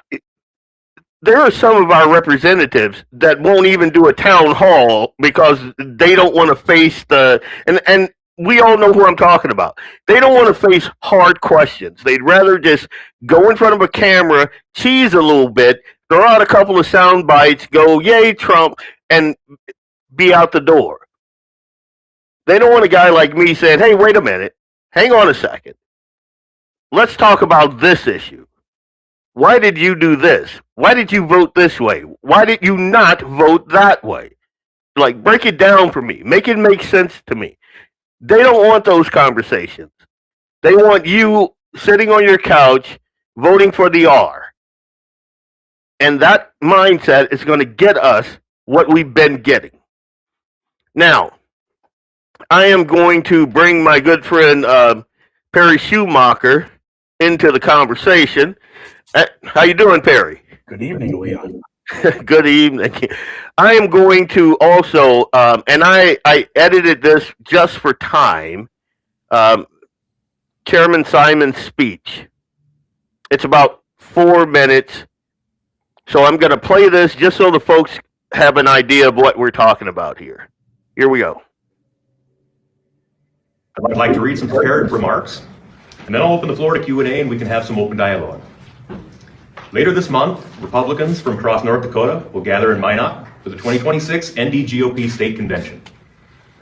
there are some of our representatives that won't even do a town hall because they don't want to face and we all know who I'm talking about. They don't want to face hard questions. They'd rather just go in front of a camera, cheese a little bit, throw out a couple of sound bites, go, yay, Trump, and be out the door. They don't want a guy like me saying, hey, wait a minute. Hang on a second. Let's talk about this issue. Why did you do this? Why did you vote this way? Why did you not vote that way? Like, break it down for me. Make it make sense to me. They don't want those conversations. They want you sitting on your couch voting for the R. And that mindset is going to get us what we've been getting. Now, I am going to bring my good friend Perry Schumacher into the conversation. How you doing, Perry? Good evening, Leon. Good evening. I am going to also, and I edited this just for time, Chairman Simon's speech. It's about 4 minutes. So I'm going to play this just so the folks have an idea of what we're talking about here. Here we go. I'd like to read some prepared remarks. and then I'll open the floor to Q&A and we can have some open dialogue. Later this month, Republicans from across North Dakota will gather in Minot for the 2026 NDGOP State Convention.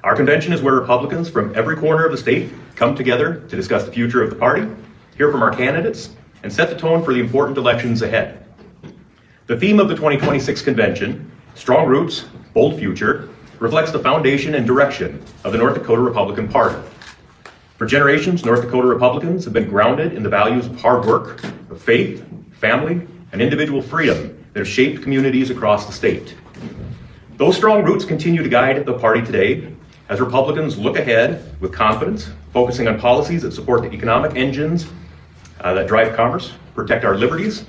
Our convention is where Republicans from every corner of the state come together to discuss the future of the party, hear from our candidates, and set the tone for the important elections ahead. The theme of the 2026 convention, Strong Roots, Bold Future, reflects the foundation and direction of the North Dakota Republican Party. For generations, North Dakota Republicans have been grounded in the values of hard work, of faith, family, and individual freedom that have shaped communities across the state. Those strong roots continue to guide the party today as Republicans look ahead with confidence, focusing on policies that support the economic engines that drive commerce, protect our liberties,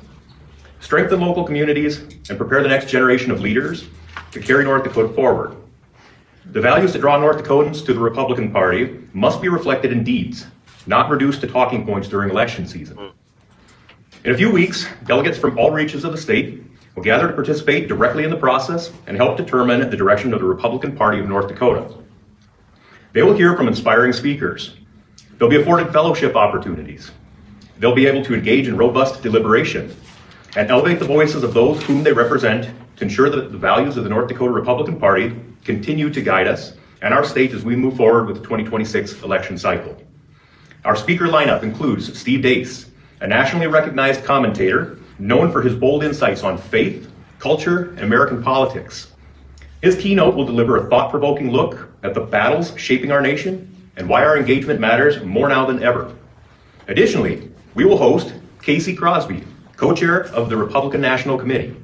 strengthen local communities, and prepare the next generation of leaders to carry North Dakota forward. The values that draw North Dakotans to the Republican Party must be reflected in deeds, not reduced to talking points during election season. In a few weeks, delegates from all reaches of the state will gather to participate directly in the process and help determine the direction of the Republican Party of North Dakota. They will hear from inspiring speakers. They'll be afforded fellowship opportunities. They'll be able to engage in robust deliberation and elevate the voices of those whom they represent to ensure that the values of the North Dakota Republican Party continue to guide us and our state as we move forward with the 2026 election cycle. Our speaker lineup includes Steve Deace, a nationally recognized commentator known for his bold insights on faith, culture, and American politics. His keynote will deliver a thought-provoking look at the battles shaping our nation and why our engagement matters more now than ever. Additionally, we will host Casey Crosby, co-chair of the Republican National Committee,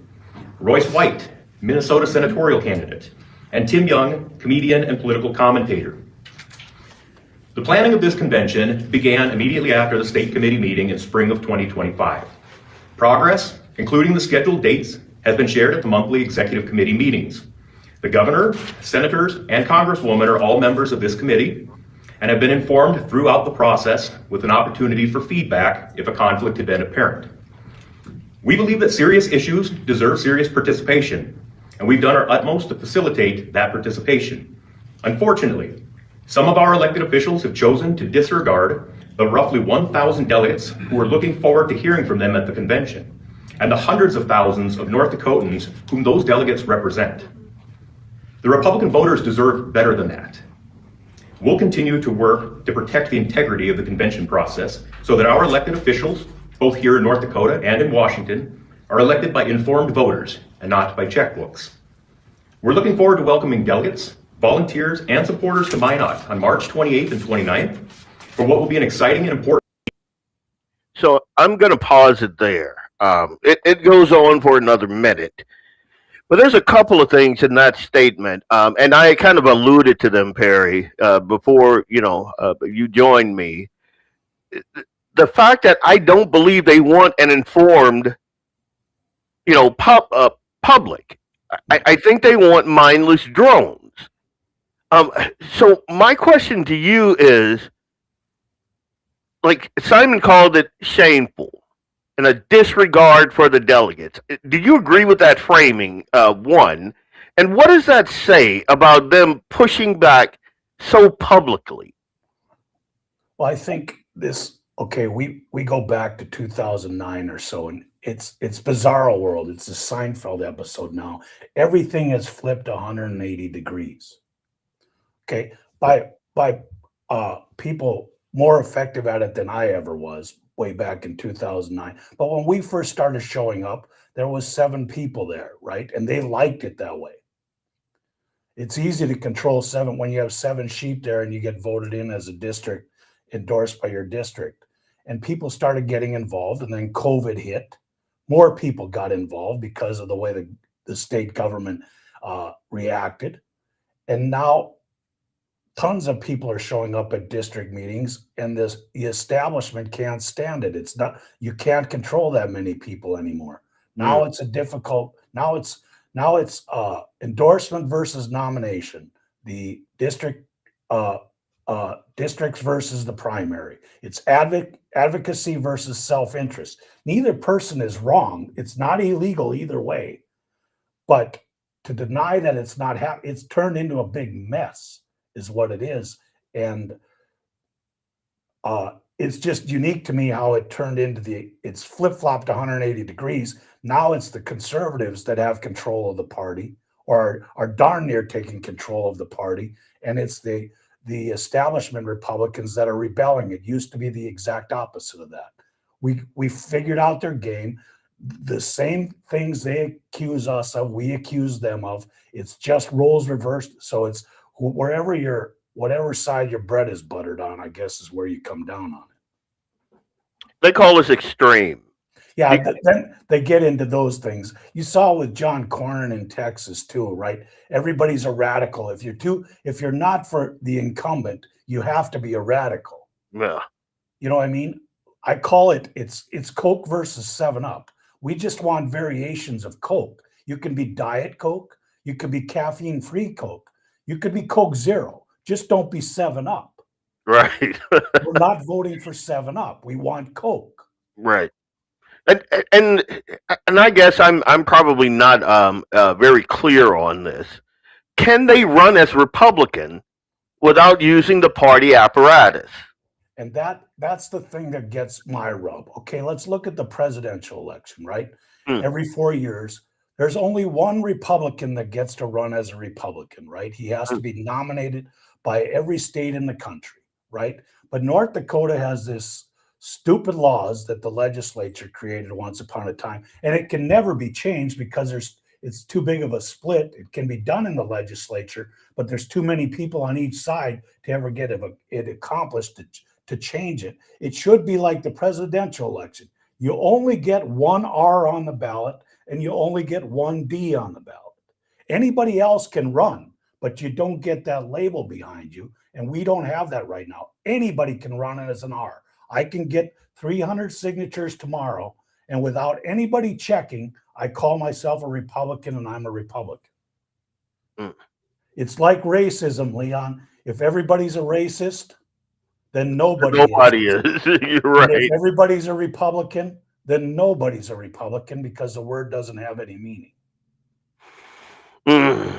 Royce White, Minnesota senatorial candidate, and Tim Young, comedian and political commentator. The planning of this convention began immediately after the state committee meeting in spring of 2025. Progress, including the scheduled dates, has been shared at the monthly executive committee meetings. The governor, senators, and congresswoman are all members of this committee and have been informed throughout the process with an opportunity for feedback if a conflict had been apparent. We believe that serious issues deserve serious participation, and we've done our utmost to facilitate that participation. Unfortunately, some of our elected officials have chosen to disregard the roughly 1,000 delegates who are looking forward to hearing from them at the convention, and the hundreds of thousands of North Dakotans whom those delegates represent. The Republican voters deserve better than that. We'll continue to work to protect the integrity of the convention process so that our elected officials, both here in North Dakota and in Washington, are elected by informed voters and not by checkbooks. We're looking forward to welcoming delegates, volunteers, and supporters to Minot on March 28th and 29th for what will be an exciting and important. So I'm going to pause it there. It goes on for another minute. But there's a couple of things in that statement, and I kind of alluded to them, Perry, before you joined me. The fact that I don't believe they want an informed, public. I think they want mindless drones. So my question to you is, like Simon called it shameful and a disregard for the delegates. Do you agree with that framing, one? And what does that say about them pushing back so publicly? Well, I think we go back to 2009 or so, and it's Bizarro World. It's a Seinfeld episode now. Everything has flipped 180 degrees. Okay, by people more effective at it than I ever was way back in 2009. But when we first started showing up, there was 7 people there, right? And they liked it that way. It's easy to control 7 when you have 7 sheep there and you get voted in as a district, endorsed by your district. And people started getting involved, and then COVID hit. More people got involved because of the way the state government reacted. And now tons of people are showing up at district meetings, and the establishment can't stand it. It's not, you can't control that many people anymore. Now it's endorsement versus nomination. The districts versus the primary. It's advocacy versus self-interest. Neither person is wrong. It's not illegal either way. But to deny that it's not it's turned into a big mess is what it is. And it's just unique to me how it turned into it's flip-flopped 180 degrees. Now it's the conservatives that have control of the party, or are darn near taking control of the party. And it's the establishment Republicans that are rebelling. It used to be the exact opposite of that. We figured out their game. The same things they accuse us of, we accuse them of. It's just roles reversed. So it's whatever side your bread is buttered on, I guess, is where you come down on it. They call us extreme. Yeah, then they get into those things. You saw with John Cornyn in Texas too, right? Everybody's a radical. If you're not for the incumbent, you have to be a radical. Yeah. You know what I mean? I call it's Coke versus 7-Up. We just want variations of Coke. You can be Diet Coke. You could be caffeine-free Coke. You could be Coke Zero. Just don't be 7-Up. Right. We're not voting for 7-Up. We want Coke. Right. And I guess I'm probably not very clear on this. Can they run as Republican without using the party apparatus? And that's the thing that gets my rub. Okay, let's look at the presidential election, right? Every 4 years, there's only one Republican that gets to run as a Republican, right? He has to be nominated by every state in the country, right? But North Dakota has this stupid laws that the legislature created once upon a time, and it can never be changed because it's too big of a split. It can be done in the legislature, but there's too many people on each side to ever get it accomplished to change it. It should be like the presidential election. You only get one R on the ballot and you only get one D on the ballot. Anybody else can run, but you don't get that label behind you. And we don't have that right now. Anybody can run it as an R. I can get 300 signatures tomorrow, and without anybody checking, I call myself a Republican and I'm a Republican. It's like racism, Leon. If everybody's a racist, then nobody is. You're right. And if everybody's a Republican, then nobody's a Republican because the word doesn't have any meaning. You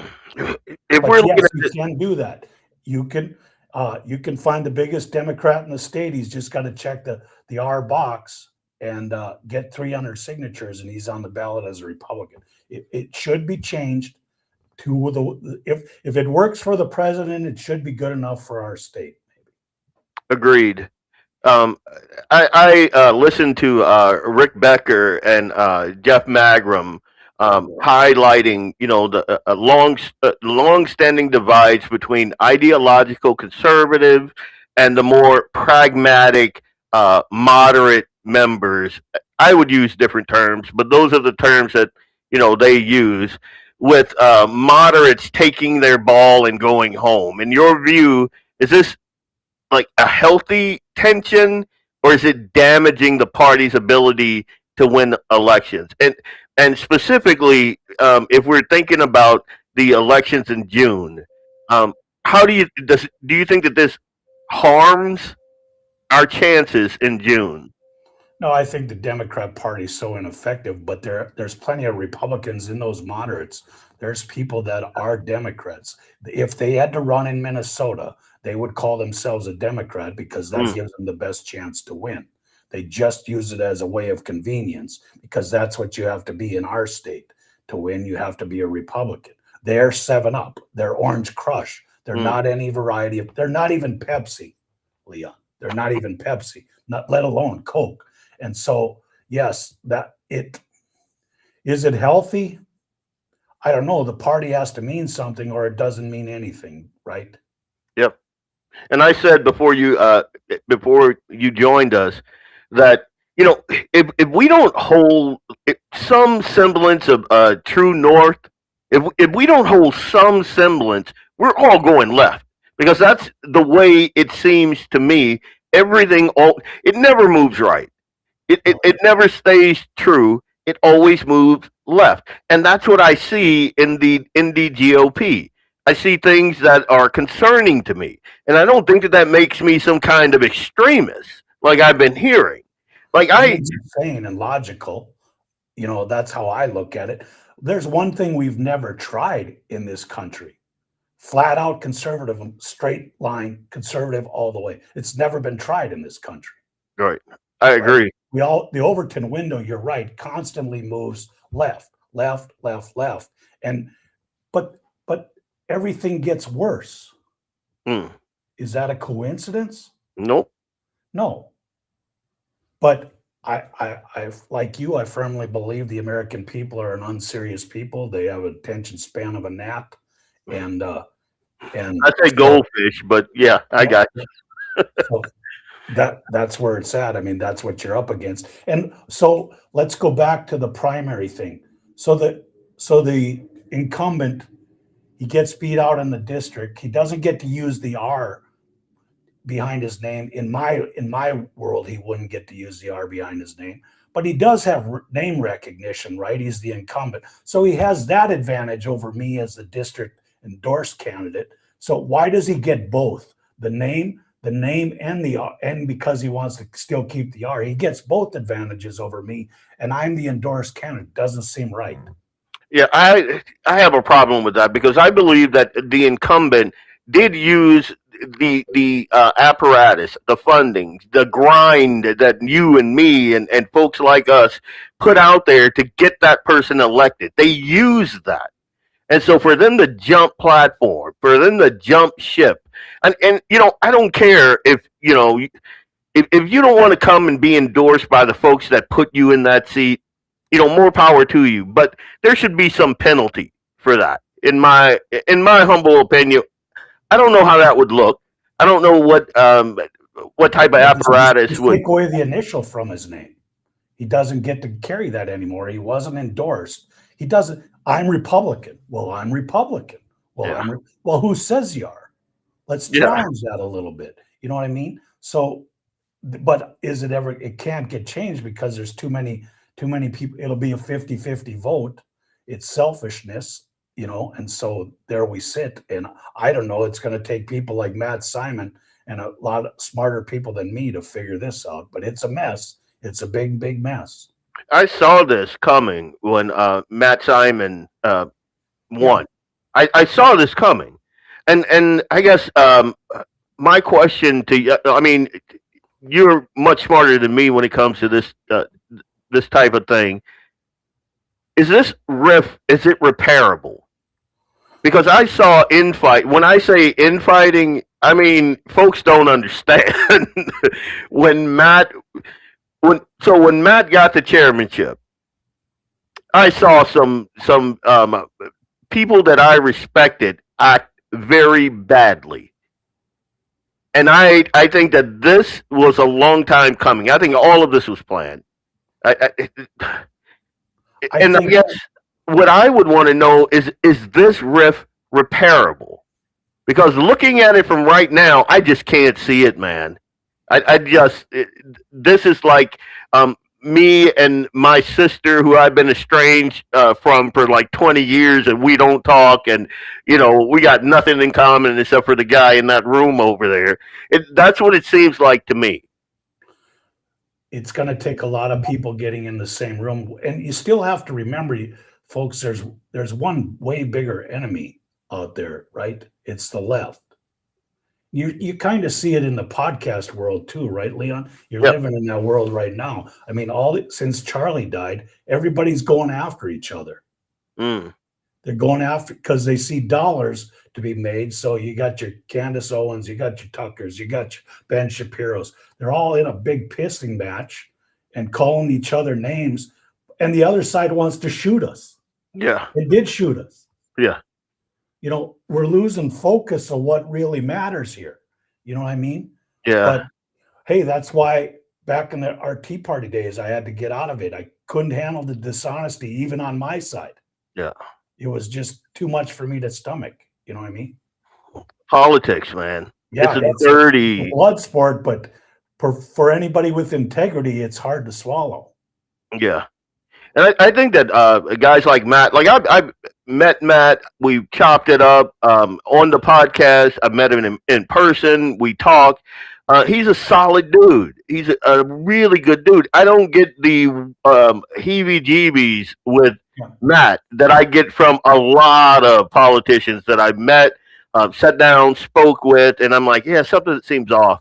can do that. You can find the biggest Democrat in the state. He's just got to check the R box and get 300 signatures, and he's on the ballot as a Republican. It should be changed to if it works for the president, it should be good enough for our state. Agreed. I listened to Rick Becker and Jeff Magrum highlighting, the long-standing divides between ideological conservative and the more pragmatic moderate members. I would use different terms, but those are the terms that they use, with moderates taking their ball and going home. In your view, is this like a healthy tension, or is it damaging the party's ability to win elections? And specifically, if we're thinking about the elections in June, how do you think that this harms our chances in June? No, I think the Democrat Party is so ineffective, but there's plenty of Republicans in those moderates. There's people that are Democrats. If they had to run in Minnesota, they would call themselves a Democrat because that gives them the best chance to win. They just use it as a way of convenience because that's what you have to be in our state. To win, you have to be a Republican. They're 7-Up. They're Orange Crush. They're not any variety of, they're not even Pepsi, Leon. They're not even Pepsi, not let alone Coke. And so, yes, is it healthy? I don't know. The party has to mean something or it doesn't mean anything, right? Yep. And I said before you joined us that, if we don't hold some semblance of true north, if we don't hold some semblance, we're all going left, because that's the way it seems to me. It never moves right. It never stays true. It always moves left. And that's what I see in the NDGOP. I see things that are concerning to me. And I don't think that makes me some kind of extremist, like I've been hearing. It's insane and logical. That's how I look at it. There's one thing we've never tried in this country. Flat out conservative, straight line conservative all the way. It's never been tried in this country. Right. I agree. The Overton window, you're right, constantly moves left, left, left, left. And but everything gets worse. Is that a coincidence? Nope. No. But I like you, I firmly believe the American people are an unserious people. They have an attention span of a gnat. And I say goldfish, but yeah, I got you. So that's where it's at. I mean, that's what you're up against. And so let's go back to the primary thing. So the incumbent, he gets beat out in the district. He doesn't get to use the R behind his name. In my world, he wouldn't get to use the R behind his name, but he does have name recognition, right? He's the incumbent. So he has that advantage over me as the district endorsed candidate. So why does he get both? The name and the R, and because he wants to still keep the R, he gets both advantages over me, and I'm the endorsed candidate. Doesn't seem right. Yeah, I have a problem with that because I believe that the incumbent did use the apparatus, the funding, the grind that you and me and folks like us put out there to get that person elected. They used that. And so for them to jump platform, for them to jump ship, and you know, I don't care if, you know, if you don't want to come and be endorsed by the folks that put you in that seat, you know, more power to you. But there should be some penalty for that. In my humble opinion, I don't know how that would look. I don't know what type of apparatus would take away the initial from his name. He doesn't get to carry that anymore. He wasn't endorsed. He doesn't. I'm Republican. Well, I'm Republican. Well, Yeah. Well, who says you are? Let's challenge that a little bit. You know what I mean? So, but is it ever? It can't get changed because there's too many people. It'll be a 50-50 vote. It's selfishness, you know, and so there we sit. And I don't know. It's going to take people like Matt Simon and a lot of smarter people than me to figure this out. But it's a mess. It's a big, big mess. I saw this coming when Matt Simon won. I saw this coming, and I guess my question to you, I mean, you're much smarter than me when it comes to this this type of thing. Is this is it repairable? Because I saw infight. When I say infighting, I mean folks don't understand. when Matt got the chairmanship, I saw some people that I respected act very badly. And I think that this was a long time coming. I think all of this was planned. I guess what I would want to know is this rift repairable? Because looking at it from right now, I just can't see it, man. This is like me and my sister, who I've been estranged from for like 20 years, and we don't talk, and you know, we got nothing in common except for the guy in that room over there. That's what it seems like to me. It's going to take a lot of people getting in the same room, and you still have to remember, folks. There's one way bigger enemy out there, right? It's the left. You kind of see it in the podcast world too, right, Leon? You're living in that world right now. I mean, since Charlie died, everybody's going after each other. They're going after because they see dollars to be made. So you got your Candace Owens, you got your Tuckers, you got your Ben Shapiro's. They're all in a big pissing match and calling each other names. And the other side wants to shoot us. Yeah. They did shoot us. Yeah. You know, we're losing focus of what really matters here. You know what I mean? Yeah. But hey, that's why back in our Tea Party days, I had to get out of it. I couldn't handle the dishonesty, even on my side. Yeah. It was just too much for me to stomach. You know what I mean? Politics, man. Yeah, it's a dirty blood sport, but for anybody with integrity, it's hard to swallow. Yeah. And I think that guys like Matt, like I met Matt, we chopped it up on the podcast. I met him in person. We talked. He's a solid dude. He's a really good dude. I don't get the heebie-jeebies with Matt that I get from a lot of politicians that I've met, sat down, spoke with, and I'm like, yeah, something that seems off.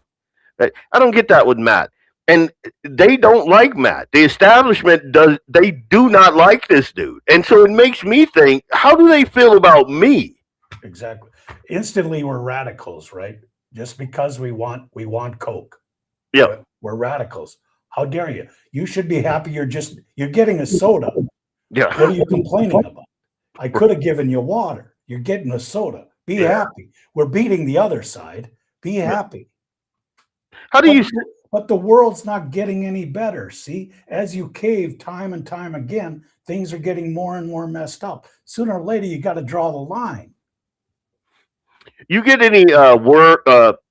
I don't get that with Matt. and they don't like Matt. The establishment they do not like this dude. And so it makes me think, how do they feel about me? Exactly. Instantly, we're radicals, right? Just because we want Coke. Yeah. We're radicals. How dare you? You should be happy you're getting a soda. Yeah. What are you complaining about? I could have given you water. You're getting a soda. Be happy. We're beating the other side. Be happy. How do you? But the world's not getting any better. See, as you cave time and time again, things are getting more and more messed up. Sooner or later, you got to draw the line. You get any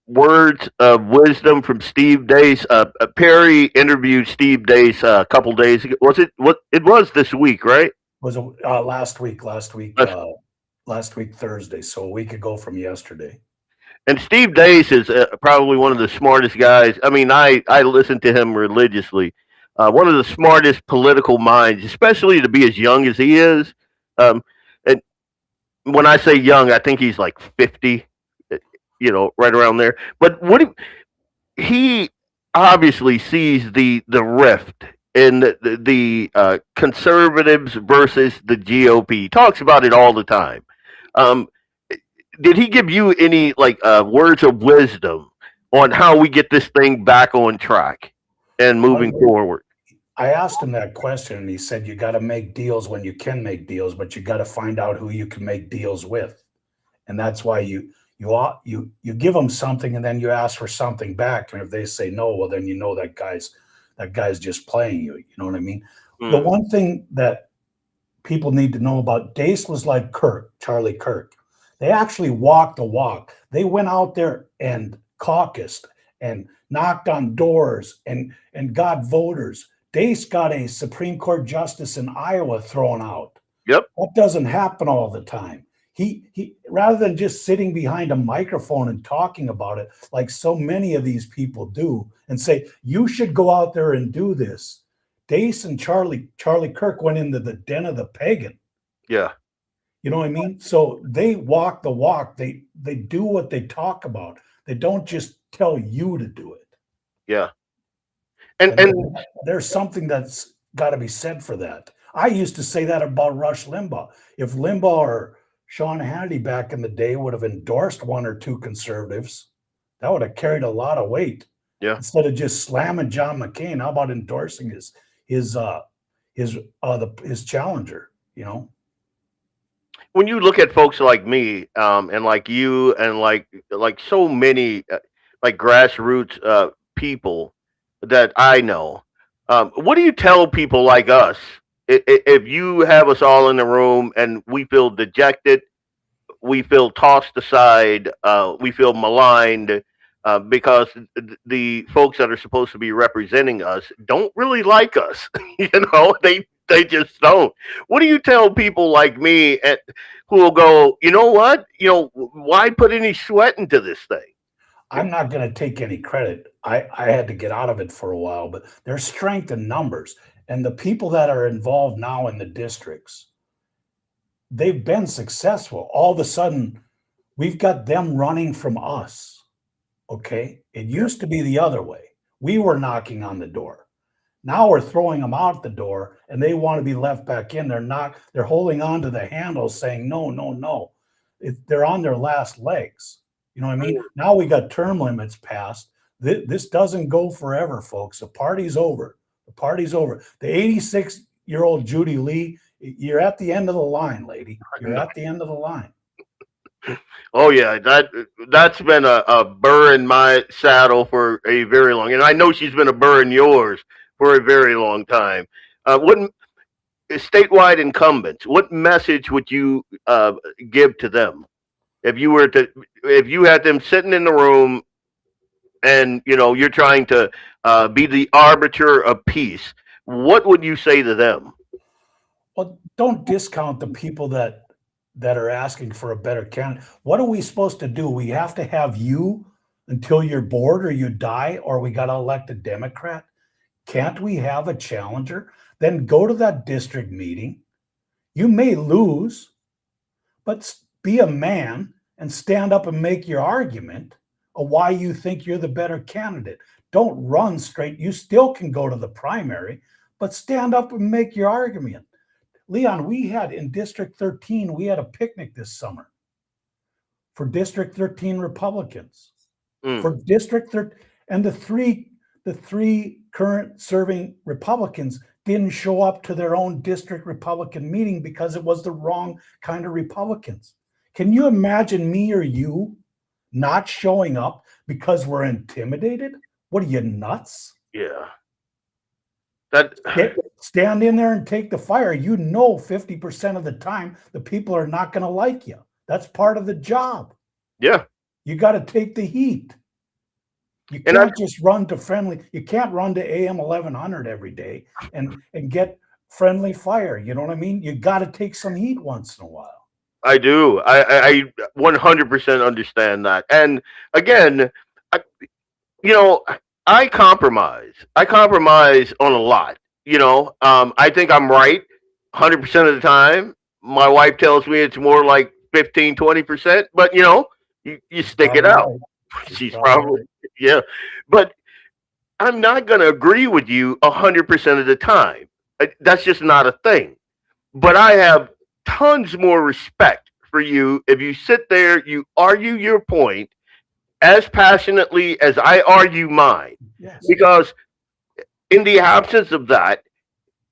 words of wisdom from Steve Dace? Perry interviewed Steve Dace a couple days ago. Was it what it was this week, right? Was last week Thursday, so a week ago from yesterday. And Steve Dace is probably one of the smartest guys. I mean, I listen to him religiously. One of the smartest political minds, especially to be as young as he is. And when I say young, I think he's like 50, right around there. But he obviously sees the rift in the conservatives versus the GOP. He talks about it all the time. Did he give you any words of wisdom on how we get this thing back on track and moving forward? I asked him that question, and he said, you got to make deals when you can make deals, but you got to find out who you can make deals with. And that's why you give them something, and then you ask for something back. And if they say no, well, then you know that guy's just playing you. You know what I mean? The one thing that people need to know about Dace was like Charlie Kirk. They actually walked the walk. They went out there and caucused and knocked on doors and got voters. Dace got a Supreme Court justice in Iowa thrown out. Yep. That doesn't happen all the time. He rather than just sitting behind a microphone and talking about it like so many of these people do and say, you should go out there and do this. Dace and Charlie Kirk went into the den of the pagan. Yeah. You know what I mean? So they walk the walk. They do what they talk about. They don't just tell you to do it. Yeah. And there's something that's got to be said for that. I used to say that about Rush Limbaugh. If Limbaugh or Sean Hannity back in the day would have endorsed one or two conservatives, that would have carried a lot of weight. Yeah. Instead of just slamming John McCain, how about endorsing his challenger? When you look at folks like me, and like you, and like so many like grassroots people that I know, what do you tell people like us if you have us all in the room and we feel dejected, we feel tossed aside, we feel maligned because the folks that are supposed to be representing us don't really like us? They just don't. What do you tell people like me who will go, you know what? Why put any sweat into this thing? I'm not going to take any credit. I had to get out of it for a while, but there's strength in numbers. And the people that are involved now in the districts, they've been successful. All of a sudden, we've got them running from us. Okay? It used to be the other way. We were knocking on the door. Now we're throwing them out the door, and they want to be left back in. They're holding on to the handles saying, no. They're on their last legs. You know what I mean? Now we got term limits passed. This doesn't go forever, folks. The party's over. The 86-year-old Judy Lee, you're at the end of the line, lady. You're at the end of the line. Oh yeah, that's been a burr in my saddle for a very long, and I know she's been a burr in yours for a very long time. What statewide incumbents? What message would you give to them if you had them sitting in the room, and you're trying to be the arbiter of peace? What would you say to them? Well, don't discount the people that are asking for a better candidate. What are we supposed to do? We have to have you until you're bored or you die, or we got to elect a Democrat? Can't we have a challenger? Then go to that district meeting. You may lose, but be a man and stand up and make your argument of why you think you're the better candidate. don't run straight. You still can go to the primary, but stand up and make your argument. Leon, we had in District 13, we had a picnic this summer for District 13 Republicans. For District 13, and the three current serving Republicans didn't show up to their own district Republican meeting because it was the wrong kind of Republicans. Can you imagine me or you not showing up because we're intimidated? What are you, nuts? Yeah. Stand in there and take the fire. 50% of the time the people are not going to like you. That's part of the job. Yeah. You got to take the heat. You can't just run to friendly. You can't run to AM 1100 every day and get friendly fire. You know what I mean? You got to take some heat once in a while. I do. I 100% understand that. And again, I compromise. I compromise on a lot. I think I'm right 100% of the time. My wife tells me it's more like 15, 20%, but you stick it out. She's probably, yeah. But I'm not going to agree with you 100% of the time. That's just not a thing. But I have tons more respect for you if you sit there, you argue your point as passionately as I argue mine. Yes. Because in the absence of that,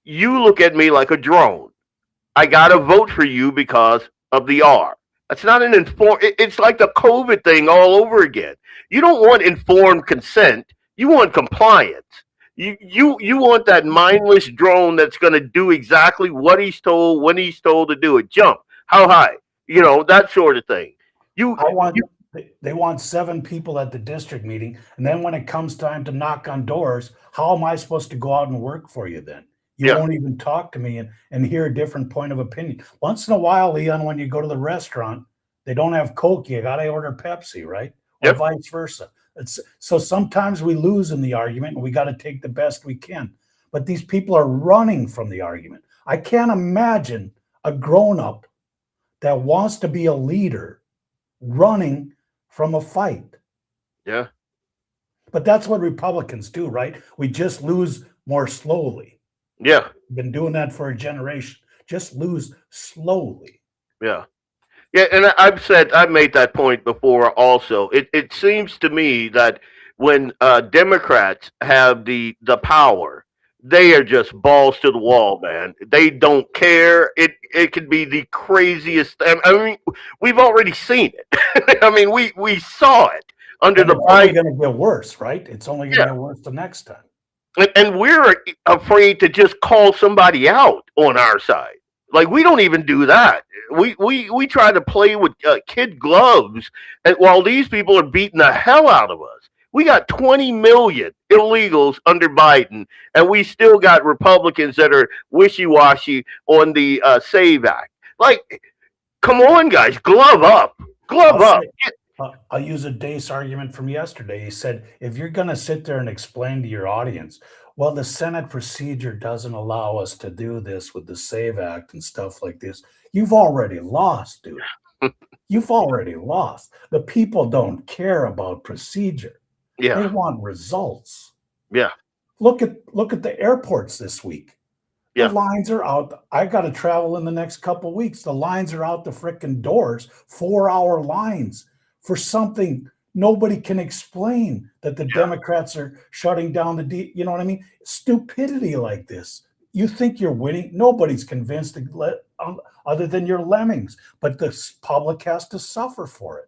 you look at me like a drone. I got to vote for you because of the R. That's not an it's like the COVID thing all over again. You don't want informed consent. You want compliance. You want that mindless drone that's going to do exactly what he's told when he's told to do it. Jump. How high? That sort of thing. They want 7 people at the district meeting, and then when it comes time to knock on doors, how am I supposed to go out and work for you then? You won't even talk to me and hear a different point of opinion. Once in a while, Leon, when you go to the restaurant, they don't have Coke. You got to order Pepsi, right? Or vice versa. So sometimes we lose in the argument, and we got to take the best we can. But these people are running from the argument. I can't imagine a grown-up that wants to be a leader running from a fight. Yeah. But that's what Republicans do, right? We just lose more slowly. Yeah. Been doing that for a generation. Just lose slowly. Yeah. Yeah, and I've made that point before also. It seems to me that when Democrats have the power, they are just balls to the wall, man. They don't care. It could be the craziest. I mean, we've already seen it. I mean, we saw it under the Biden. It's only going to get worse, right? It's only going to get worse the next time. And we're afraid to just call somebody out on our side. Like, we don't even do that. We try to play with kid gloves, and while these people are beating the hell out of us. We got 20 million illegals under Biden, and we still got Republicans that are wishy-washy on the SAVE Act. Like, come on, guys, glove up. Glove up. I'll use a Dace argument from yesterday. He said, if you're going to sit there and explain to your audience, well, the Senate procedure doesn't allow us to do this with the SAVE Act and stuff like this, you've already lost, dude. You've already lost. The people don't care about procedure. Yeah. They want results. Yeah. Look at the airports this week. Yeah. The lines are out. I got to travel in the next couple of weeks. The lines are out the frickin' doors, 4-hour lines for something nobody can explain, that the Democrats are shutting down you know what I mean? Stupidity like this. You think you're winning. Nobody's convinced other than your lemmings, but the public has to suffer for it.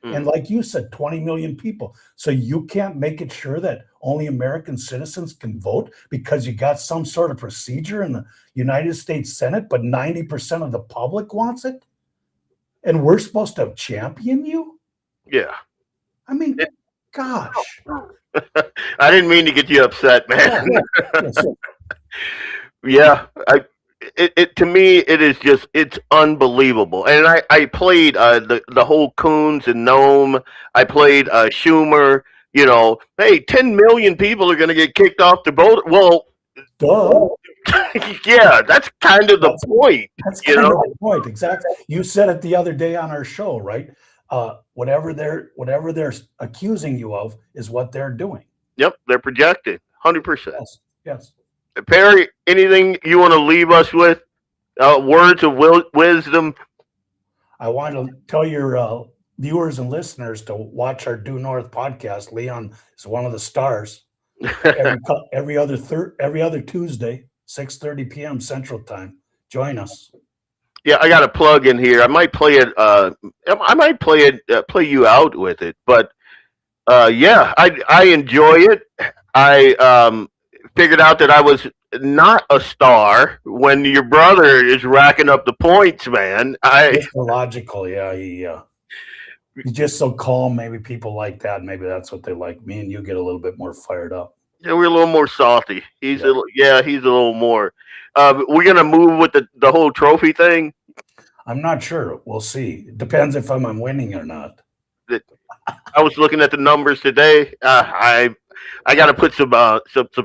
And like you said, 20 million people. So you can't make it sure that only American citizens can vote because you got some sort of procedure in the United States Senate, but 90% of the public wants it? And we're supposed to champion you? Yeah. I mean, gosh. I didn't mean to get you upset, man. Yeah. To me, it is just, it's unbelievable. And I played the whole Coons and Nome. I played Schumer. Hey, 10 million people are going to get kicked off the boat. Well, duh. Yeah, that's kind of the point. That's kind of the point, exactly. You said it the other day on our show, right? Whatever they're accusing you of is what they're doing. Yep, they're projected 100%. Yes. Perry, anything you want to leave us with? Words of wisdom. I want to tell your viewers and listeners to watch our Due North podcast. Leon is one of the stars. every other Tuesday, 6:30 p.m. Central Time. Join us. Yeah, I got a plug in here. I might play it. Play you out with it. But yeah, I enjoy it. I figured out that I was not a star when your brother is racking up the points, man. It's logical, yeah. He's just so calm. Maybe people like that. Maybe that's what they like. Me and you get a little bit more fired up. Yeah, we're a little more salty. He's a little more. We're gonna move with the whole trophy thing. I'm not sure. We'll see. It depends if I'm winning or not. I was looking at the numbers today. I got to put some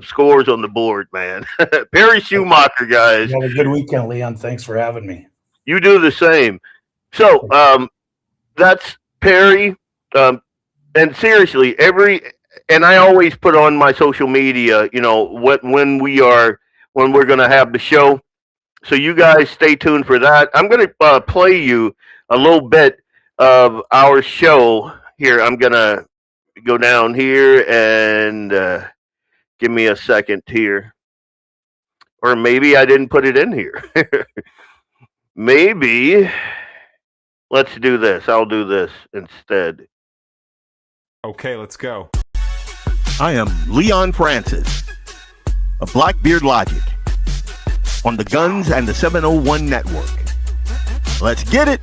scores on the board, man. Perry Schumacher, guys. You have a good weekend, Leon. Thanks for having me. You do the same. So that's Perry. And seriously, and I always put on my social media, when we're going to have the show. So you guys stay tuned for that. I'm going to play you a little bit of our show here. I'm going to go down here and give me a second here. Or maybe I didn't put it in here. Maybe. Let's do this. I'll do this instead. Okay, let's go. I am Leon Francis of Blackbeard Logic on the Guns and the 701 Network. Let's get it.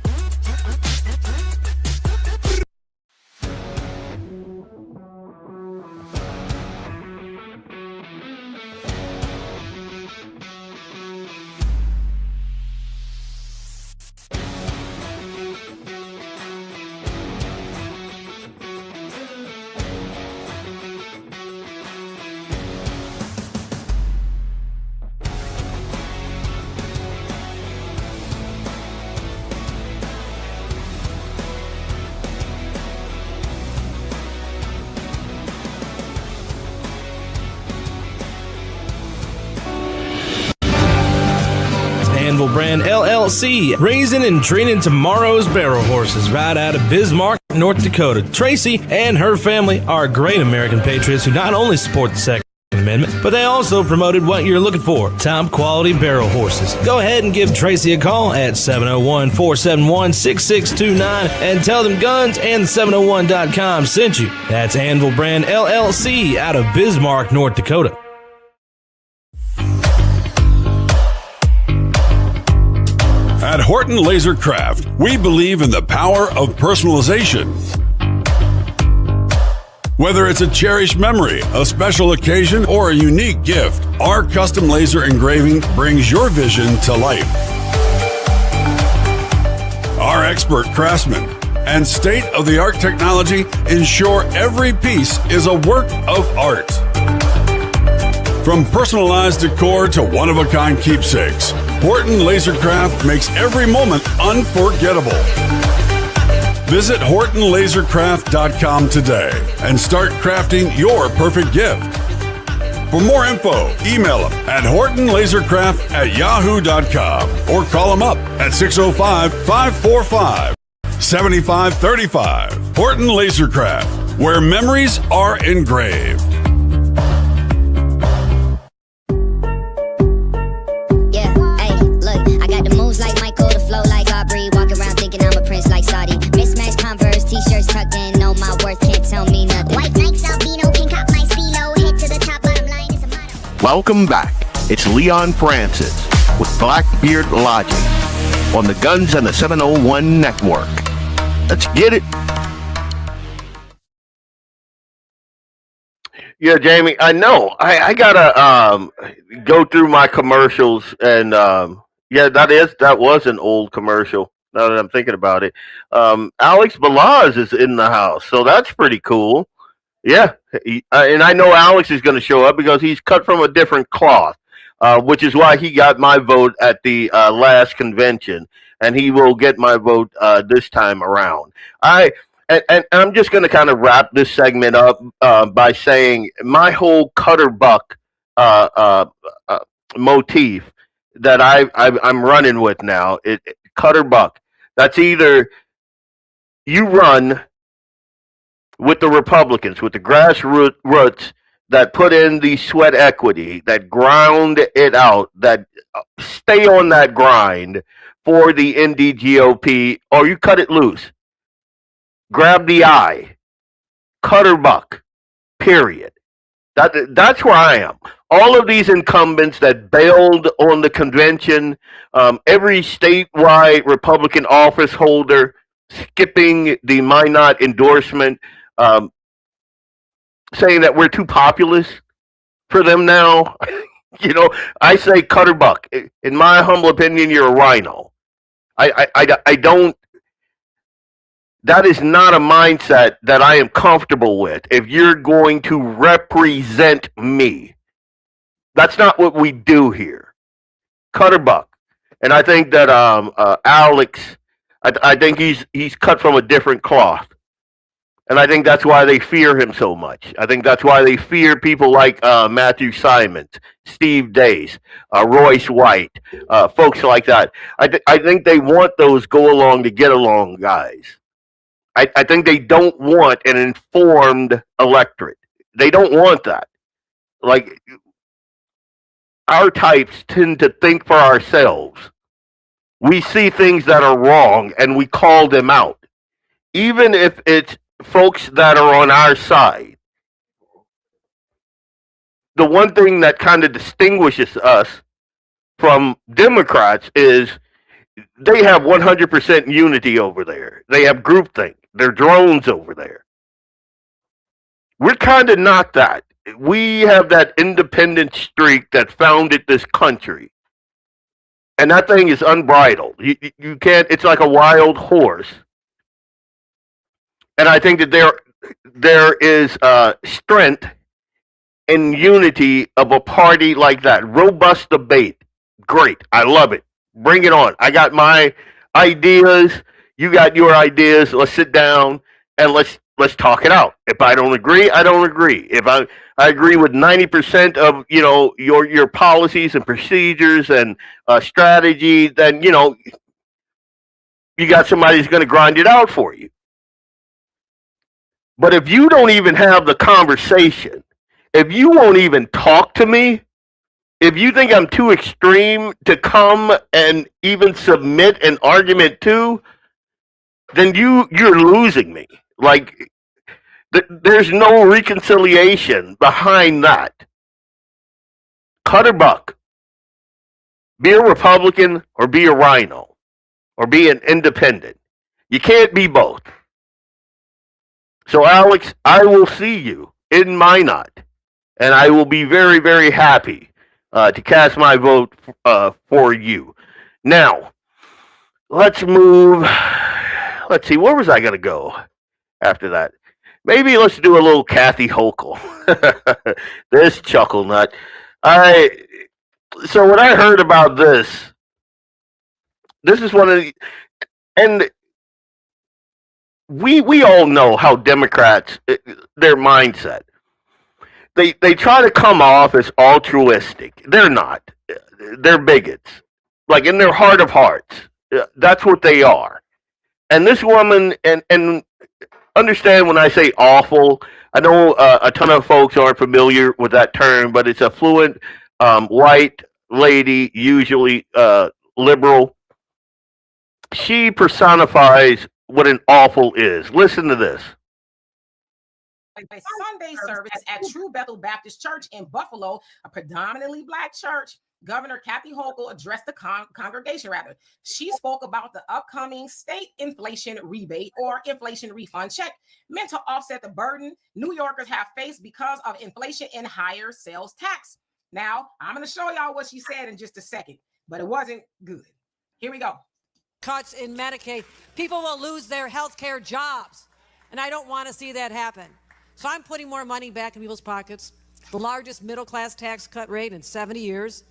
Brand LLC, raising and training tomorrow's barrel horses right out of Bismarck, North Dakota. Tracy and her family are great American patriots who not only support the Second Amendment, but they also promoted what you're looking for, top quality barrel horses. Go ahead and give Tracy a call at 701-471-6629 and tell them Guns and 701.com sent you. That's Anvil Brand LLC out of Bismarck, North Dakota. At Horton Laser Craft, we believe in the power of personalization. Whether it's a cherished memory, a special occasion, or a unique gift, our custom laser engraving brings your vision to life. Our expert craftsmen and state-of-the-art technology ensure every piece is a work of art. From personalized decor to one-of-a-kind keepsakes, Horton Lasercraft makes every moment unforgettable. Visit HortonLasercraft.com today and start crafting your perfect gift. For more info, email them at HortonLasercraft@yahoo.com or call them up at 605-545-7535. Horton Lasercraft, where memories are engraved. T-shirts tucked in, know my worth, can't tell me nothing. White Nikes, albino, can cop my stilo, head to the top, bottom line is a motto. Welcome back. It's Leon Francis with Blackbeard Logic on the Guns and the 701 Network. Let's get it. Yeah, Jamie, I know. I gotta go through my commercials, and yeah, that was an old commercial. Now that I'm thinking about it, Alex Balaz is in the house, so that's pretty cool. Yeah, and I know Alex is going to show up because he's cut from a different cloth, which is why he got my vote at the last convention, and he will get my vote this time around. and I'm just going to kind of wrap this segment up by saying my whole Cutterbuck motif that I'm running with now. Cutterbuck. That's either you run with the Republicans, with the grassroots that put in the sweat equity, that ground it out, that stay on that grind for the NDGOP, or you cut it loose. Grab the eye. Cutterbuck. Period. That's where I am. All of these incumbents that bailed on the convention, every statewide Republican office holder skipping the Minot endorsement, saying that we're too populist for them now. I say Cutterbuck. In my humble opinion, you're a rhino. I don't. That is not a mindset that I am comfortable with. If you're going to represent me, that's not what we do here. Cutterbuck, and I think that Alex, I think he's cut from a different cloth, and I think that's why they fear him so much. I think that's why they fear people like Matthew Simons, Steve Dace, Royce White, folks like that. I think they want those go along to get along guys. I think they don't want an informed electorate. They don't want that. Like, our types tend to think for ourselves. We see things that are wrong and we call them out. Even if it's folks that are on our side. The one thing that kind of distinguishes us from Democrats is they have 100% unity over there. They have groupthink. They're drones over there. We're kind of not that. We have that independent streak that founded this country. And that thing is unbridled. You can't, it's like a wild horse. And I think that there is strength and unity of a party like that. Robust debate. Great. I love it. Bring it on. I got my ideas. You got your ideas. Let's sit down and let's talk it out. If I don't agree, I don't agree. If I agree with 90% of your policies and procedures and strategy, then you got somebody who's going to grind it out for you. But if you don't even have the conversation, if you won't even talk to me, if you think I'm too extreme to come and even submit an argument to, then you're losing me. Like, there's no reconciliation behind that. Cutterbuck. Be a Republican or be a rhino or be an independent. You can't be both. So, Alex, I will see you in Minot, and I will be very, very happy to cast my vote for you. Now, let's move. Let's see, where was I going to go after that? Maybe let's do a little Kathy Hochul. This chuckle nut. So when I heard about this is one of the, and we all know how Democrats, their mindset. They try to come off as altruistic. They're not. They're bigots. Like, in their heart of hearts, that's what they are. And this woman, and understand when I say awful, I know a ton of folks aren't familiar with that term, but it's a fluent white lady, usually liberal. She personifies what an awful is. Listen to this. A Sunday service at True Bethel Baptist Church in Buffalo, a predominantly Black church. Governor Kathy Hochul addressed the congregation. She spoke about the upcoming state inflation rebate or inflation refund check meant to offset the burden New Yorkers have faced because of inflation and higher sales tax. Now, I'm going to show y'all what she said in just a second, but it wasn't good. Here we go. Cuts in Medicaid. People will lose their health care jobs, and I don't want to see that happen. So I'm putting more money back in people's pockets, the largest middle-class tax cut rate in 70 years.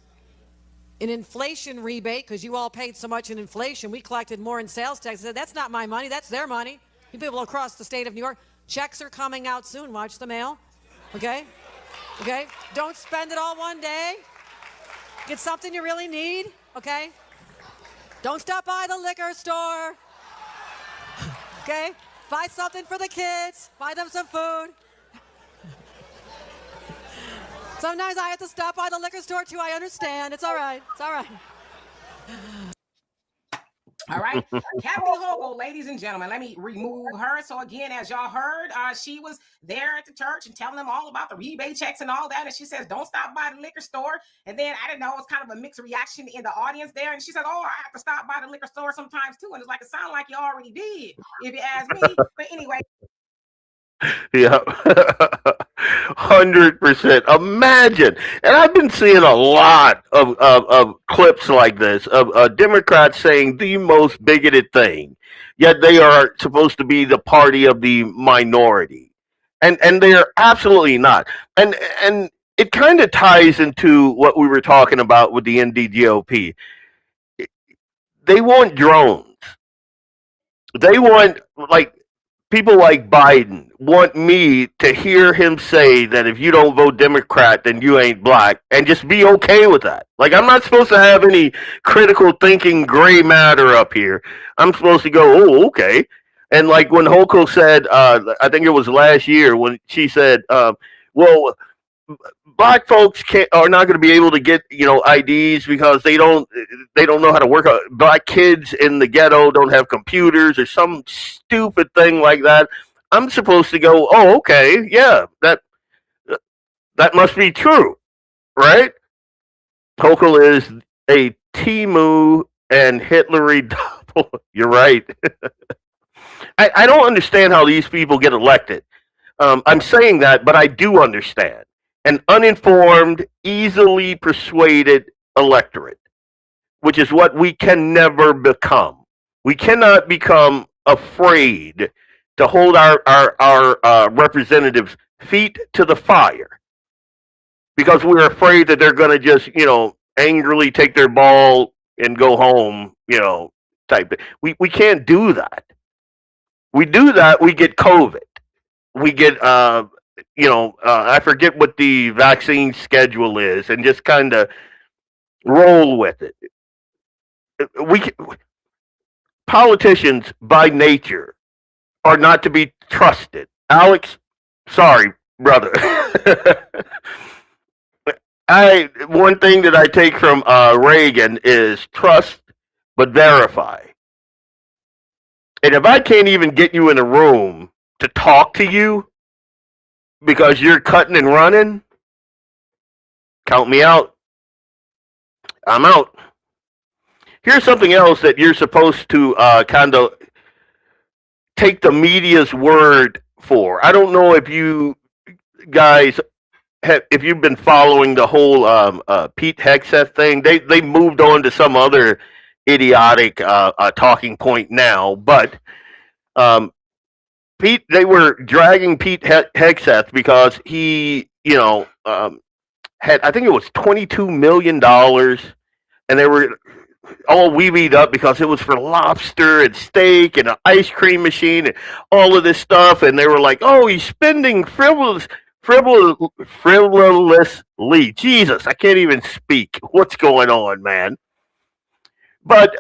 An inflation rebate, because you all paid so much in inflation, we collected more in sales tax. I said, that's not my money, that's their money. You people across the state of New York, checks are coming out soon. Watch the mail. Okay? Okay? Don't spend it all one day. Get something you really need. Okay? Don't stop by the liquor store. Okay? Buy something for the kids. Buy them some food. Sometimes I have to stop by the liquor store too. I understand. It's all right. It's all right. All right. Kathy Hochul, ladies and gentlemen, let me remove her. So again, as y'all heard, she was there at the church and telling them all about the rebate checks and all that. And she says, don't stop by the liquor store. And then I didn't know, it was kind of a mixed reaction in the audience there. And she said, oh, I have to stop by the liquor store sometimes too. And it's like, it sounds like you already did, if you ask me. But anyway. Yeah, 100%. Imagine, and I've been seeing a lot of clips like this of Democrats saying the most bigoted thing, yet they are supposed to be the party of the minority, and they are absolutely not. And it kind of ties into what we were talking about with the NDGOP. They want drones. They want, like, people like Biden want me to hear him say that if you don't vote Democrat, then you ain't black, and just be okay with that. Like, I'm not supposed to have any critical thinking gray matter up here. I'm supposed to go, oh, okay. And like when Hochul said, I think it was last year when she said, well, black folks are not going to be able to get, IDs because they don't know how to work. Black kids in the ghetto don't have computers or some stupid thing like that. I'm supposed to go, oh, okay, yeah, that must be true, right? Hochul is a Timu and Hitlery double. You're right. I don't understand how these people get elected. I'm saying that, but I do understand. An uninformed, easily persuaded electorate, which is what we can never become. We cannot become afraid to hold our representatives' feet to the fire because we're afraid that they're going to just, angrily take their ball and go home, type of. We can't do that. We do that, we get COVID. We get I forget what the vaccine schedule is, and just kind of roll with it. Politicians by nature are not to be trusted. Alex, sorry, brother. One thing that I take from Reagan is trust but verify. And if I can't even get you in a room to talk to you because you're cutting and running, count me out. I'm out. Here's something else that you're supposed to kind of take the media's word for. I don't know if you guys if you've been following the whole Pete Hegseth thing. They moved on to some other idiotic talking point now, but they were dragging Pete Hegseth because he, had, I think it was $22 million, and they were all weebied up because it was for lobster and steak and an ice cream machine and all of this stuff, and they were like, oh, he's spending frivolously. Jesus, I can't even speak. What's going on, man? But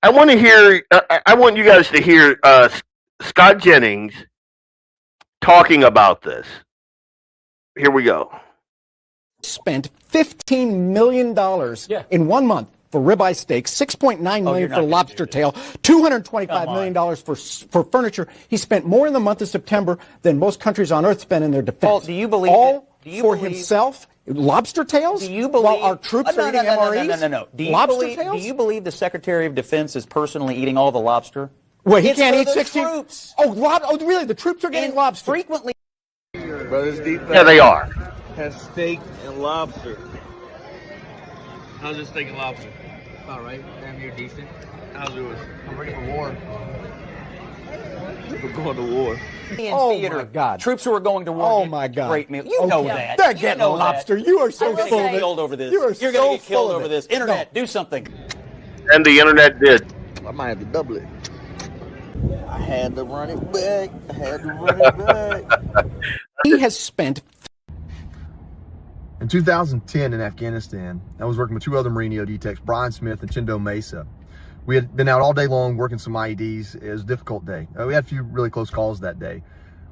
I want to hear. I want you guys to hear Scott Jennings talking about this. Here we go. Spent $15 million in 1 month for ribeye steak, $6.9 million for lobster tail, $225 million for furniture. He spent more in the month of September than most countries on earth spend in their defense. Paul, do you believe all for himself? Lobster tails? Do you believe while our troops are eating MREs? No. Do you believe the Secretary of Defense is personally eating all the lobster? Well, he can't eat 16. Troops. Oh, really? The troops are getting lobster frequently. Brothers deep. Yeah, they are. Has steak and lobster. How's your steak and lobster? All right. Damn, you're decent. How's yours? I'm ready for war. We're going to war. My God! Troops who are going to war. Oh my God! Great meal. You know that. They're getting lobster. You are so full of it. Killed over this. You're going to get killed over this. Internet, do something. And the internet did. I might have to double it. I had to run it back. He has spent. In 2010 in Afghanistan, I was working with two other Marine EOD techs, Brian Smith and Chindo Mesa. We had been out all day long working some IEDs. It was a difficult day. We had a few really close calls that day.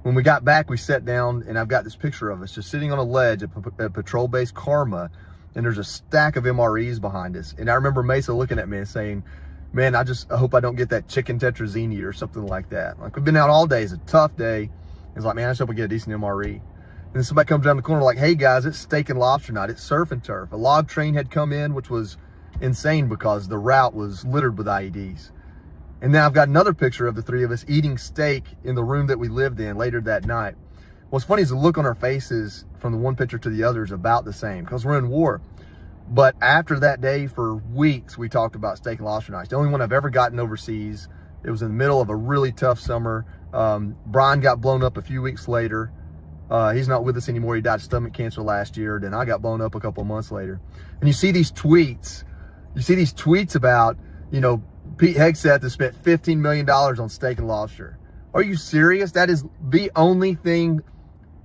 When we got back, we sat down, and I've got this picture of us just sitting on a ledge at Patrol Base Karma, and there's a stack of MREs behind us. And I remember Mesa looking at me and saying, man, I hope I don't get that chicken tetrazzini or something like that. Like, we've been out all day. It's a tough day. It's like, man, I just hope we get a decent MRE. And then somebody comes down the corner like, hey guys, it's steak and lobster night. It's surf and turf. A log train had come in, which was insane because the route was littered with IEDs. And now I've got another picture of the three of us eating steak in the room that we lived in later that night. What's funny is the look on our faces from the one picture to the other is about the same because we're in war. But after that day, for weeks, we talked about steak and lobster nights. The only one I've ever gotten overseas. It was in the middle of a really tough summer. Brian got blown up a few weeks later. He's not with us anymore. He died of stomach cancer last year. Then I got blown up a couple of months later. And you see these tweets. You see these tweets about, you know, Pete Hegseth has spent $15 million on steak and lobster. Are you serious? That is the only thing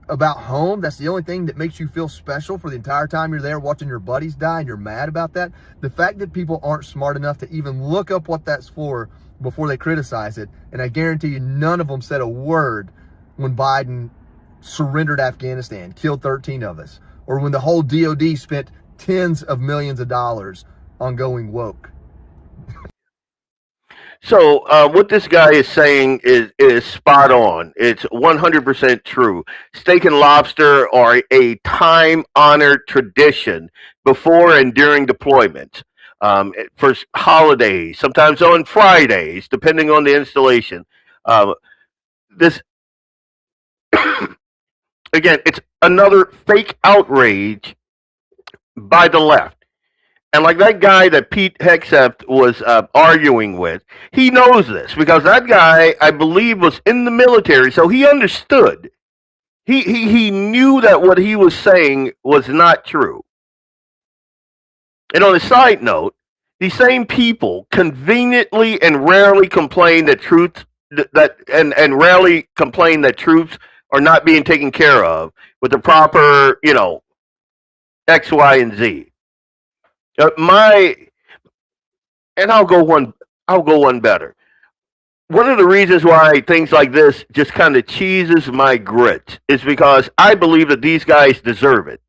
about home. That's the only thing that makes you feel special for the entire time you're there watching your buddies die and you're mad about that. The fact that people aren't smart enough to even look up what that's for before they criticize it. And I guarantee you none of them said a word when Biden surrendered Afghanistan, killed 13 of us, or when the whole DOD spent tens of millions of dollars on going woke. So what this guy is saying is spot on. It's 100% true. Steak and lobster are a time-honored tradition before and during deployment. For holidays, sometimes on Fridays, depending on the installation. This again, it's another fake outrage by the left. And like that guy that Pete Hegseth was arguing with, he knows this because that guy, I believe, was in the military, so he understood. He knew that what he was saying was not true. And on a side note, these same people conveniently and rarely complain that rarely complain that troops are not being taken care of with the proper, X, Y, and Z. I'll go one better. One of the reasons why things like this just kind of cheeses my grits is because I believe that these guys deserve it.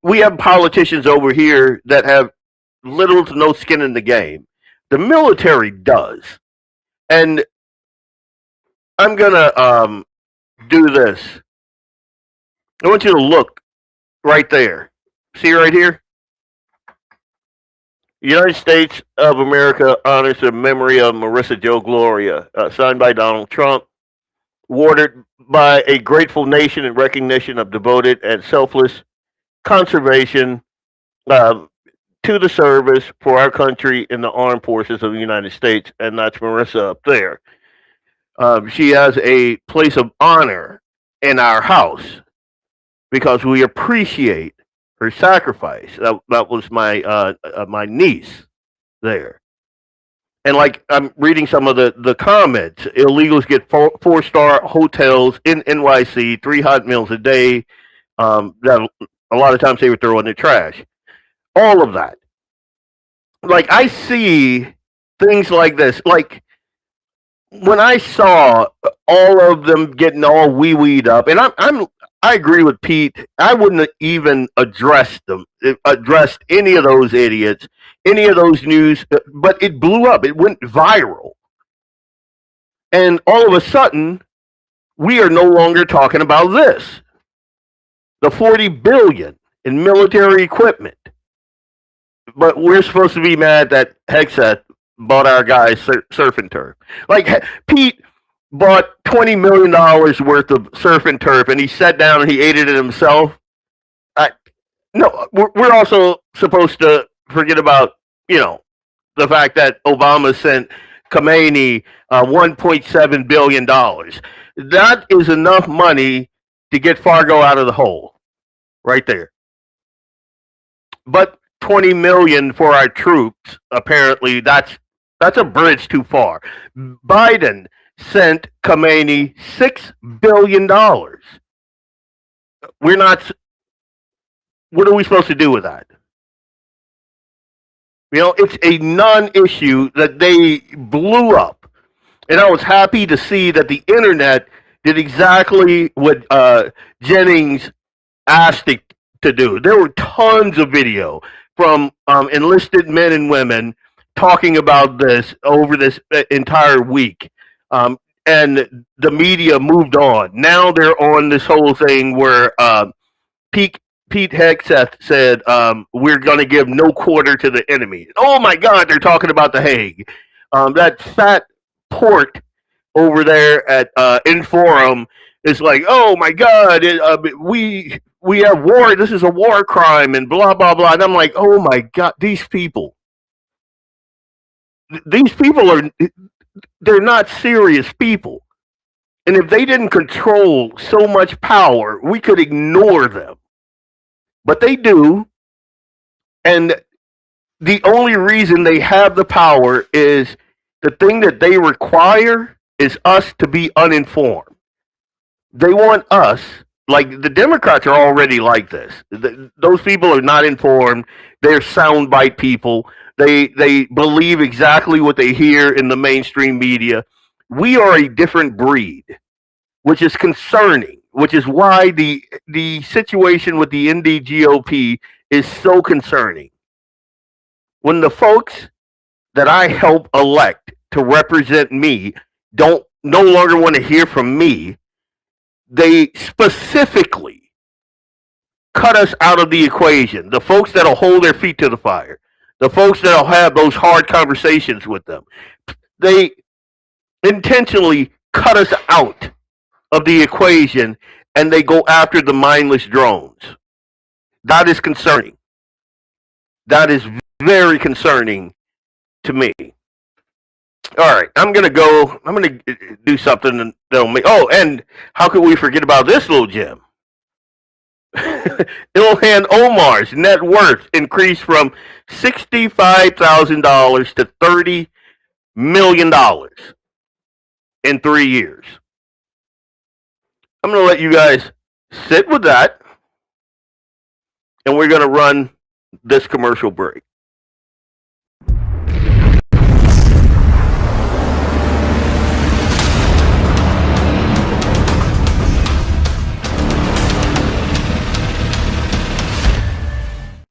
We have politicians over here that have little to no skin in the game. The military does. And I'm gonna do this. I want you to look right there. See right here? United States of America honors the memory of Marissa Jo Gloria, signed by Donald Trump, awarded by a grateful nation in recognition of devoted and selfless conservation to the service for our country in the armed forces of the United States, and that's Marissa up there. She has a place of honor in our house because we appreciate her sacrifice. That was my niece there. And like I'm reading some of the comments, illegals get four-star hotels in NYC, 3 hot meals a day. That a lot of times they would throw in the trash. All of that. Like I see things like this. Like when I saw all of them getting all wee-weed up, and I agree with Pete. I wouldn't have even addressed any of those idiots, any of those news, but it blew up. It went viral. And all of a sudden, we are no longer talking about this. The $40 billion in military equipment. But we're supposed to be mad that Hegseth bought our guys surf and turf. Like Pete bought $20 million worth of surf and turf, and he sat down and he ate it himself. No, we're also supposed to forget about, the fact that Obama sent Khomeini $1.7 billion. That is enough money to get Fargo out of the hole, right there. But $20 million for our troops, apparently that's That's a bridge too far. Biden sent Khamenei $6 billion. We're not. What are we supposed to do with that? You know, it's a non-issue that they blew up. And I was happy to see that the internet did exactly what Jennings asked it to do. There were tons of video from enlisted men and women talking about this over this entire week. And the media moved on. Now they're on this whole thing where Pete Hegseth said, we're going to give no quarter to the enemy. Oh, my God, they're talking about the Hague. That fat port over there at Inforum is like, oh, my God, we have war. This is a war crime and blah, blah, blah. And I'm like, oh, my God, these people they're not serious people. And if they didn't control so much power, we could ignore them. But they do, and the only reason they have the power is the thing that they require is us to be uninformed. They want us, like the Democrats are already like this. Those people are not informed. They're soundbite people. They believe exactly what they hear in the mainstream media. We are a different breed, which is concerning. Which is why the situation with the NDGOP is so concerning. When the folks that I help elect to represent me no longer want to hear from me, they specifically cut us out of the equation. The folks that'll hold their feet to the fire, the folks that'll have those hard conversations with them, they intentionally cut us out of the equation, and they go after the mindless drones. That is concerning. That is very concerning to me. All right, I'm going to do something that'll make, and how could we forget about this little gem? Ilhan Omar's net worth increased from $65,000 to $30 million in 3 years. I'm going to let you guys sit with that, and we're going to run this commercial break.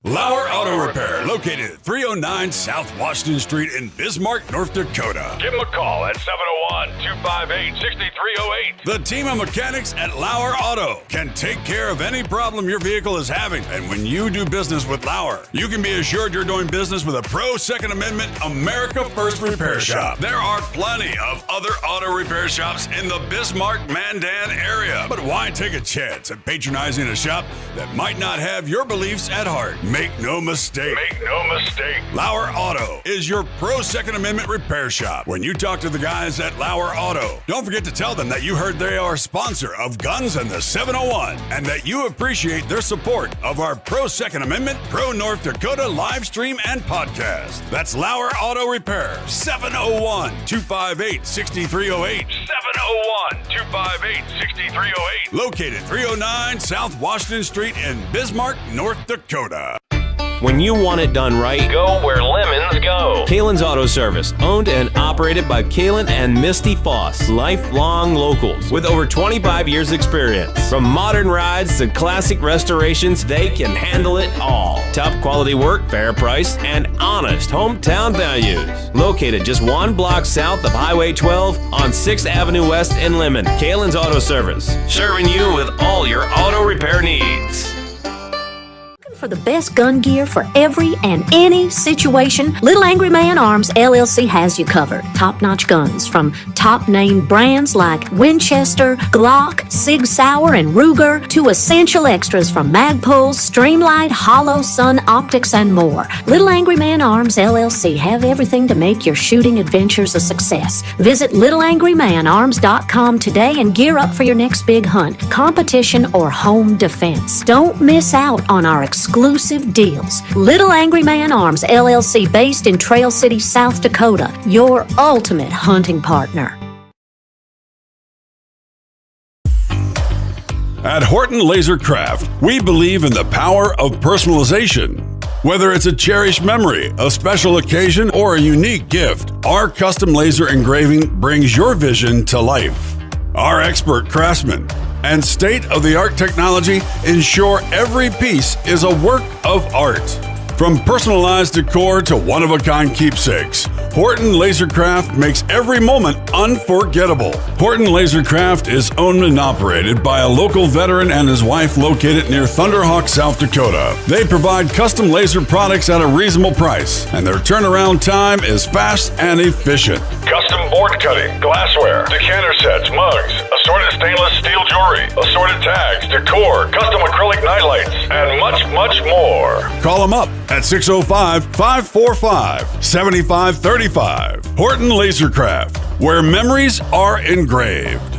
LAUER Auto Repair, located at 309 South Washington Street in Bismarck, North Dakota. Give them a call at 701-258-6308. The team of mechanics at LAUER Auto can take care of any problem your vehicle is having. And when you do business with LAUER, you can be assured you're doing business with a pro Second Amendment America First repair shop. There are plenty of other auto repair shops in the Bismarck-Mandan area. But why take a chance at patronizing a shop that might not have your beliefs at heart? Make no mistake. LAUER Auto is your pro Second Amendment repair shop. When you talk to the guys at LAUER Auto, don't forget to tell them that you heard they are a sponsor of Guns and the 701 and that you appreciate their support of our pro Second Amendment, pro North Dakota live stream and podcast. That's LAUER Auto Repair, 701-258-6308. 701-258-6308. Located 309 South Washington Street in Bismarck, North Dakota. When you want it done right, Go where lemons go. Kalen's Auto Service, owned and operated by Kalen and Misty Foss, lifelong locals with over 25 years experience. From modern rides to classic restorations, they can handle it all. Top quality work, fair price, and honest hometown values. Located just 1 block south of Highway 12 on 6th Avenue West in Lemon, Kalen's Auto Service, serving you with all your auto repair needs. For the best gun gear for every and any situation, Little Angry Man Arms LLC has you covered. Top-notch guns from top-name brands like Winchester, Glock, Sig Sauer, and Ruger to essential extras from Magpul, Streamlight, Hollow, Sun Optics, and more. Little Angry Man Arms LLC have everything to make your shooting adventures a success. Visit littleangrymanarms.com today and gear up for your next big hunt, competition, or home defense. Don't miss out on our exclusive exclusive deals. Little Angry Man Arms LLC, based in Trail City, South Dakota, your ultimate hunting partner. At Horton Laser Craft, we believe in the power of personalization. Whether it's a cherished memory, a special occasion, or a unique gift, our custom laser engraving brings your vision to life. Our expert craftsmen and state-of-the-art technology ensure every piece is a work of art. From personalized decor to one-of-a-kind keepsakes, Horton Lasercraft makes every moment unforgettable. Horton Lasercraft is owned and operated by a local veteran and his wife located near Thunderhawk, South Dakota. They provide custom laser products at a reasonable price, and their turnaround time is fast and efficient. Custom board cutting, glassware, decanter sets, mugs, assorted stainless steel jewelry, assorted tags, decor, custom acrylic nightlights, and much, much more. Call them up at 605-545-7535. Horton Lasercraft, where memories are engraved.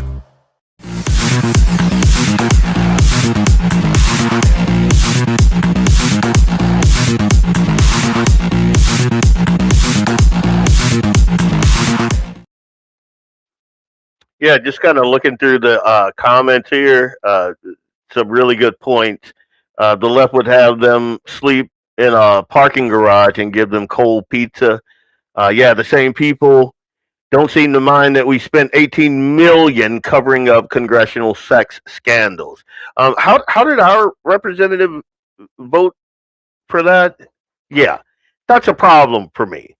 Yeah, just kind of looking through the comments here. Some really good points. The left would have them sleep in a parking garage and give them cold pizza. Yeah, the same people don't seem to mind that we spent $18 million covering up congressional sex scandals. How did our representative vote for that? Yeah, that's a problem for me.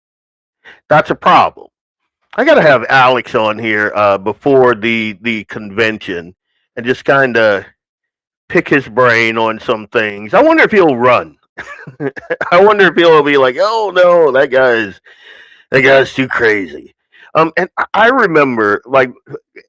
That's a problem. I got to have Alex on here before the convention and just kind of pick his brain on some things. I wonder if he'll run. I wonder if he'll be like, oh no, that guy's too crazy. And I remember, like,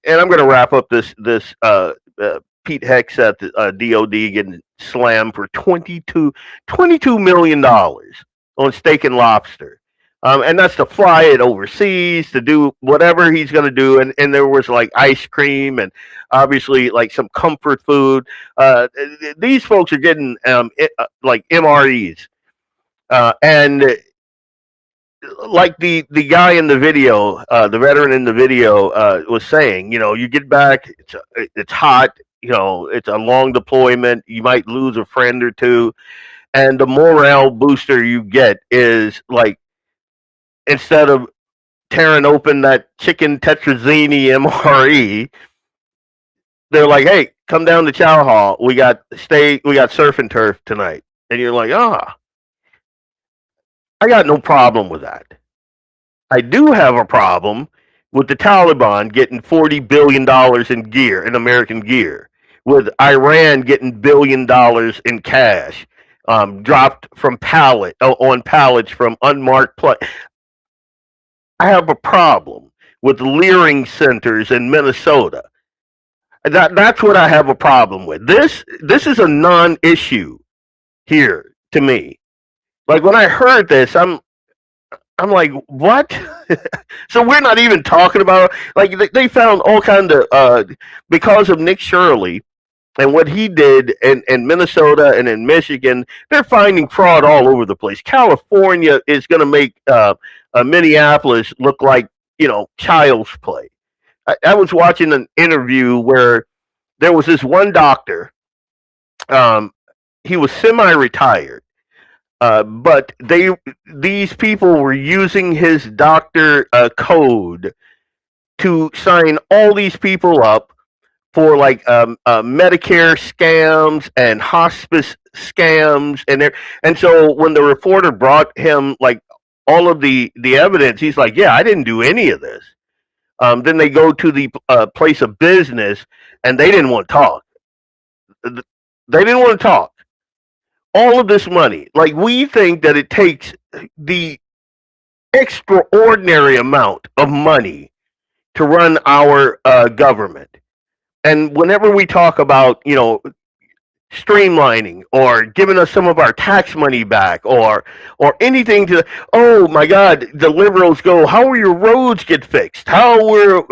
and I'm going to wrap up this Pete Hegseth DOD getting slammed for $22 million on steak and lobster. And that's to fly it overseas, to do whatever he's going to do. And there was like ice cream and obviously like some comfort food. These folks are getting like MREs. And like the guy in the video, the veteran in the video was saying, you know, you get back, it's hot, you know, it's a long deployment. You might lose a friend or two. And the morale booster you get is like, instead of tearing open that chicken tetrazzini MRE, they're like, hey, come down to Chow Hall. We got surf and turf tonight. And you're like, I got no problem with that. I do have a problem with the Taliban getting $40 billion in gear, in American gear, with Iran getting $1 billion in cash, dropped from on pallets from unmarked planes. I have a problem with leering centers in Minnesota. That's what I have a problem with. This is a non-issue here to me. Like when I heard this, I'm like, what? So we're not even talking about, like, they found all kind of because of Nick Shirley and what he did in Minnesota and in Michigan. They're finding fraud all over the place. California is going to make Minneapolis look like, you know, child's play. I was watching an interview where there was this one doctor. He was semi-retired, but these people were using his doctor code to sign all these people up for like Medicare scams and hospice scams, and so when the reporter brought him like all of the evidence, he's like, yeah, I didn't do any of this. Then they go to the place of business, and they didn't want to talk. They didn't want to talk. All of this money, like, we think that it takes the extraordinary amount of money to run our government. And whenever we talk about, you know, streamlining or giving us some of our tax money back or anything to, oh my God, the liberals go, how will your roads get fixed? How will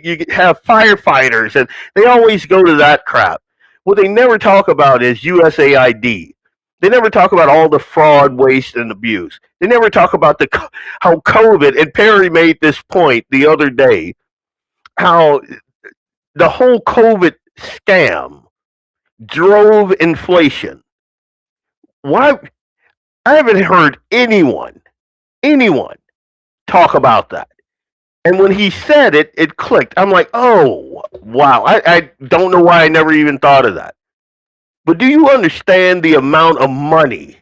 you have firefighters? And they always go to that crap. What they never talk about is USAID. They never talk about all the fraud, waste, and abuse. They never talk about how COVID, and Perry made this point the other day, how the whole COVID scam drove inflation. Why? I haven't heard anyone talk about that. And when he said it, it clicked. I'm like, oh, wow. I don't know why I never even thought of that. But do you understand the amount of money,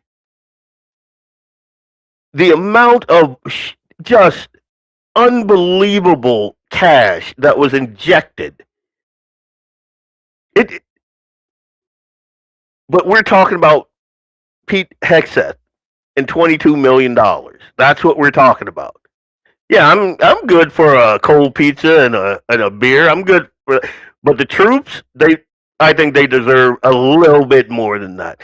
the amount of just unbelievable cash that was injected? But we're talking about Pete Hegseth and $22 million. That's what we're talking about. Yeah, I'm good for a cold pizza and a beer. I'm good for, but the troops, I think they deserve a little bit more than that.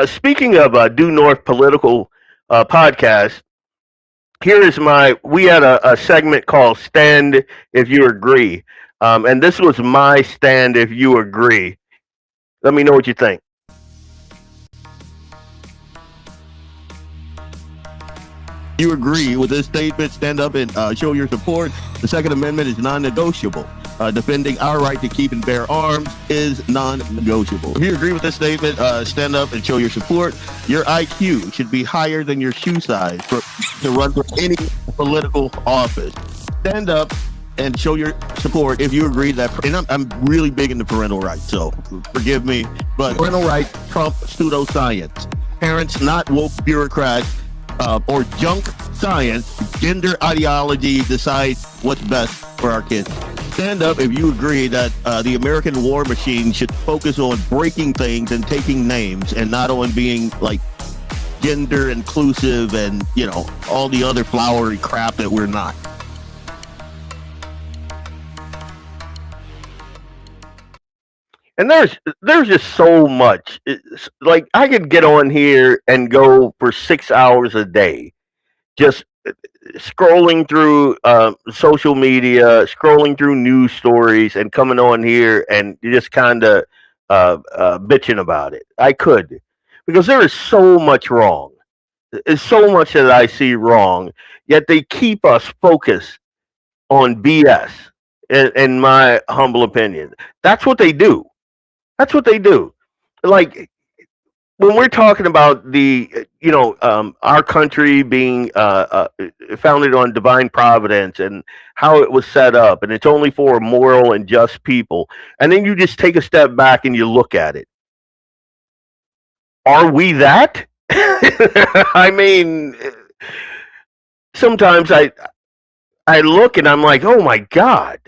Speaking of Due North Political podcast, we had a segment called Stand If You Agree. And this was my stand if you agree. Let me know what you think. You agree with this statement, stand up and show your support. The Second Amendment is non-negotiable. Defending our right to keep and bear arms is non-negotiable. If you agree with this statement, stand up and show your support. Your IQ should be higher than your shoe size to run for any political office. Stand up and show your support if you agree that, and I'm really big into parental rights, so forgive me, but parental rights trump pseudoscience. Parents, not woke bureaucrats, or junk science, gender ideology decide what's best for our kids. Stand up if you agree that the American war machine should focus on breaking things and taking names and not on being like gender inclusive and, you know, all the other flowery crap that we're not. And there's just so much. It's like I could get on here and go for 6 hours a day, just scrolling through social media, scrolling through news stories, and coming on here and just kind of bitching about it. I could, because there is so much wrong. There's so much that I see wrong, yet they keep us focused on BS. In my humble opinion, that's what they do. That's what they do. Like when we're talking about our country being founded on divine providence and how it was set up, and it's only for moral and just people, and then you just take a step back and you look at it. Are we that? I mean, sometimes I look and I'm like, oh my God,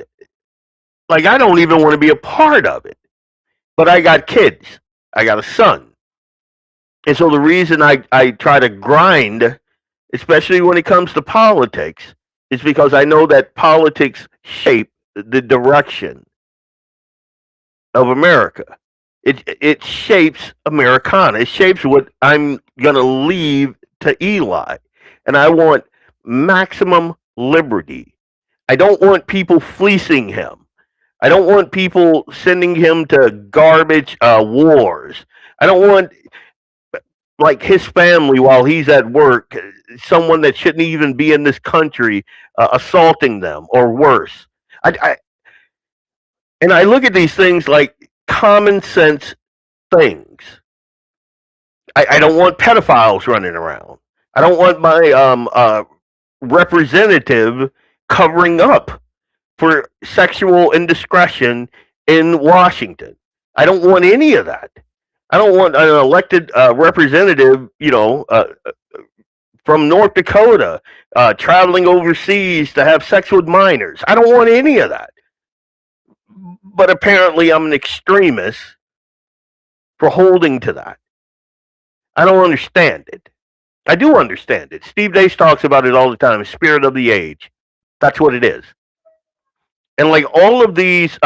like I don't even want to be a part of it. But I got kids. I got a son. And so the reason I try to grind, especially when it comes to politics, is because I know that politics shape the direction of America. It shapes Americana. It shapes what I'm going to leave to Eli. And I want maximum liberty. I don't want people fleecing him. I don't want people sending him to garbage wars. I don't want, like, his family while he's at work, someone that shouldn't even be in this country assaulting them or worse. And I look at these things like common sense things. I don't want pedophiles running around. I don't want my representative covering up for sexual indiscretion in Washington. I don't want any of that. I don't want an elected representative, from North Dakota traveling overseas to have sex with minors. I don't want any of that. But apparently I'm an extremist for holding to that. I don't understand it. I do understand it. Steve Dace talks about it all the time, spirit of the age. That's what it is. And like all of these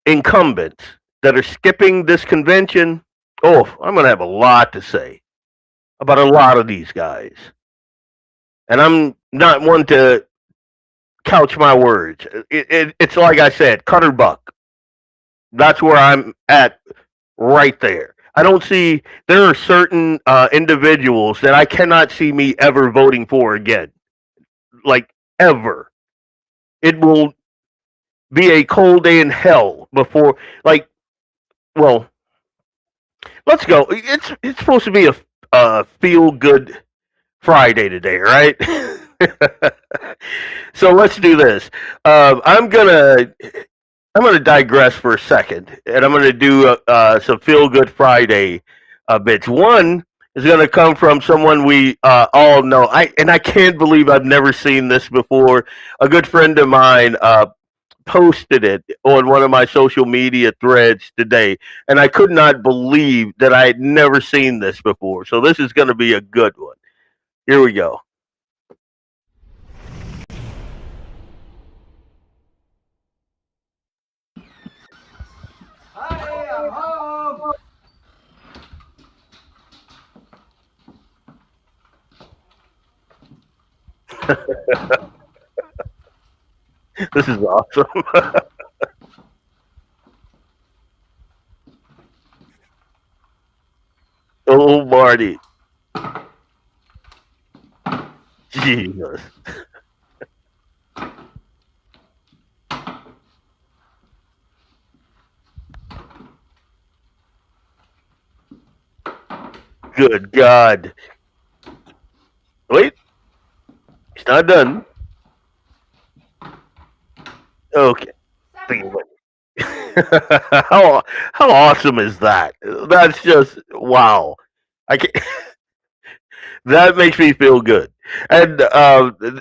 incumbents that are skipping this convention, I'm going to have a lot to say about a lot of these guys. And I'm not one to couch my words. It's like I said, Cutterbuck. That's where I'm at right there. I don't see, there are certain individuals that I cannot see me ever voting for again. Like, ever. It will be a cold day in hell before, like, well, let's go. It's supposed to be a feel good Friday today, right? So let's do this. I'm gonna digress for a second, and I'm gonna do some feel good Friday bits. One is gonna come from someone we all know. I can't believe I've never seen this before. A good friend of mine posted it on one of my social media threads today, and I could not believe that I had never seen this before. So this is gonna be a good one. Here we go. This is awesome. Oh, Marty. Jesus. Good God. Wait. It's not done. Okay. How awesome is that? That's just wow. I can't, that makes me feel good. And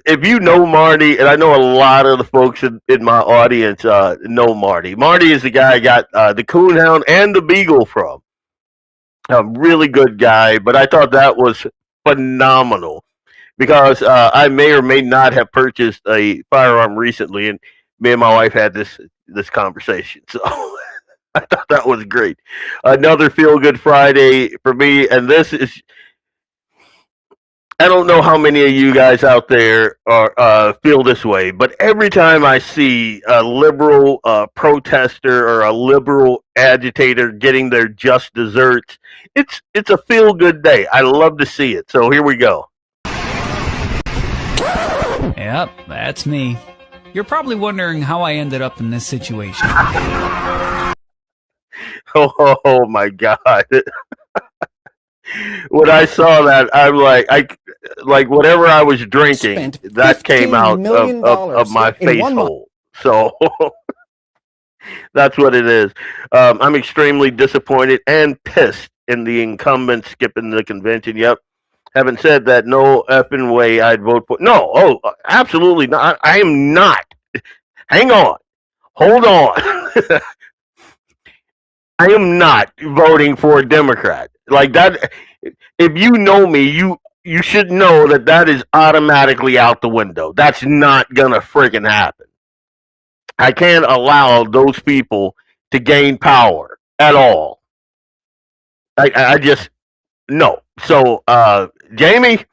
if you know Marty, and I know a lot of the folks in my audience know Marty. Marty is the guy I got the Coonhound and the Beagle from. A really good guy, but I thought that was phenomenal because I may or may not have purchased a firearm recently, and me and my wife had this conversation. So I thought that was great. Another feel good Friday for me, and this is. I don't know how many of you guys out there are feel this way, but every time I see a liberal protester or a liberal agitator getting their just desserts, it's a feel good day. I love to see it. So here we go. Yep, that's me. You're probably wondering how I ended up in this situation. Oh my God. When I saw that, I'm like whatever I was drinking, that came out of my face hole. So that's what it is. I'm extremely disappointed and pissed in the incumbent skipping the convention. Yep. Having said that, no effing way I'd vote for. No, absolutely not. I am not. Hang on. Hold on. I am not voting for a Democrat. Like that, if you know me, you should know that is automatically out the window. That's not gonna friggin' happen. I can't allow those people to gain power at all. I just no. So Jamie,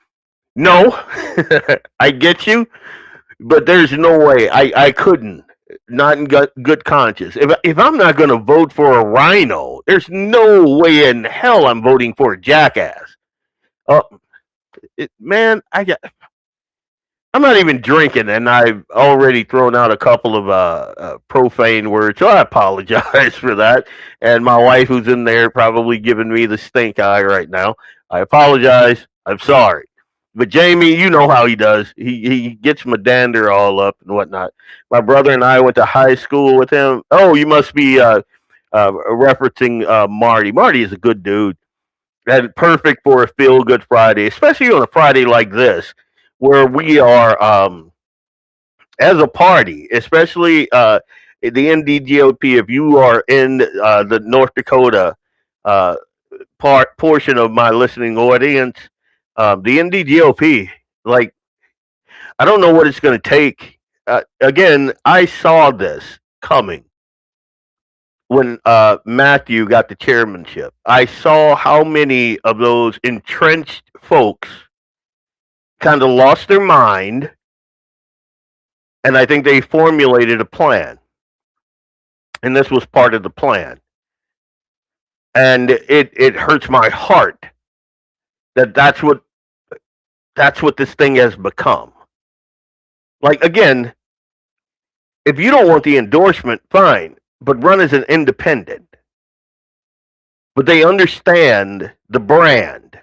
no. I get you, but there's no way I couldn't. Not in good conscience. If I'm not going to vote for a rhino, there's no way in hell I'm voting for a jackass. Man, I'm not even drinking, and I've already thrown out a couple of profane words, so I apologize for that. And my wife, who's in there, probably giving me the stink eye right now. I apologize. I'm sorry. But Jamie, you know how he does. He gets my dander all up and whatnot. My brother and I went to high school with him. Oh, you must be referencing Marty. Marty is a good dude. And perfect for a feel-good Friday, especially on a Friday like this, where we are, as a party, especially the NDGOP, if you are in the North Dakota portion of my listening audience, the NDGOP, like, I don't know what it's going to take. Again, I saw this coming when Matthew got the chairmanship. I saw how many of those entrenched folks kind of lost their mind, and I think they formulated a plan. and this was part of the plan. And it hurts my heart that that's what this thing has become. Like, again, if you don't want the endorsement, fine, but run as an independent. But they understand the brand.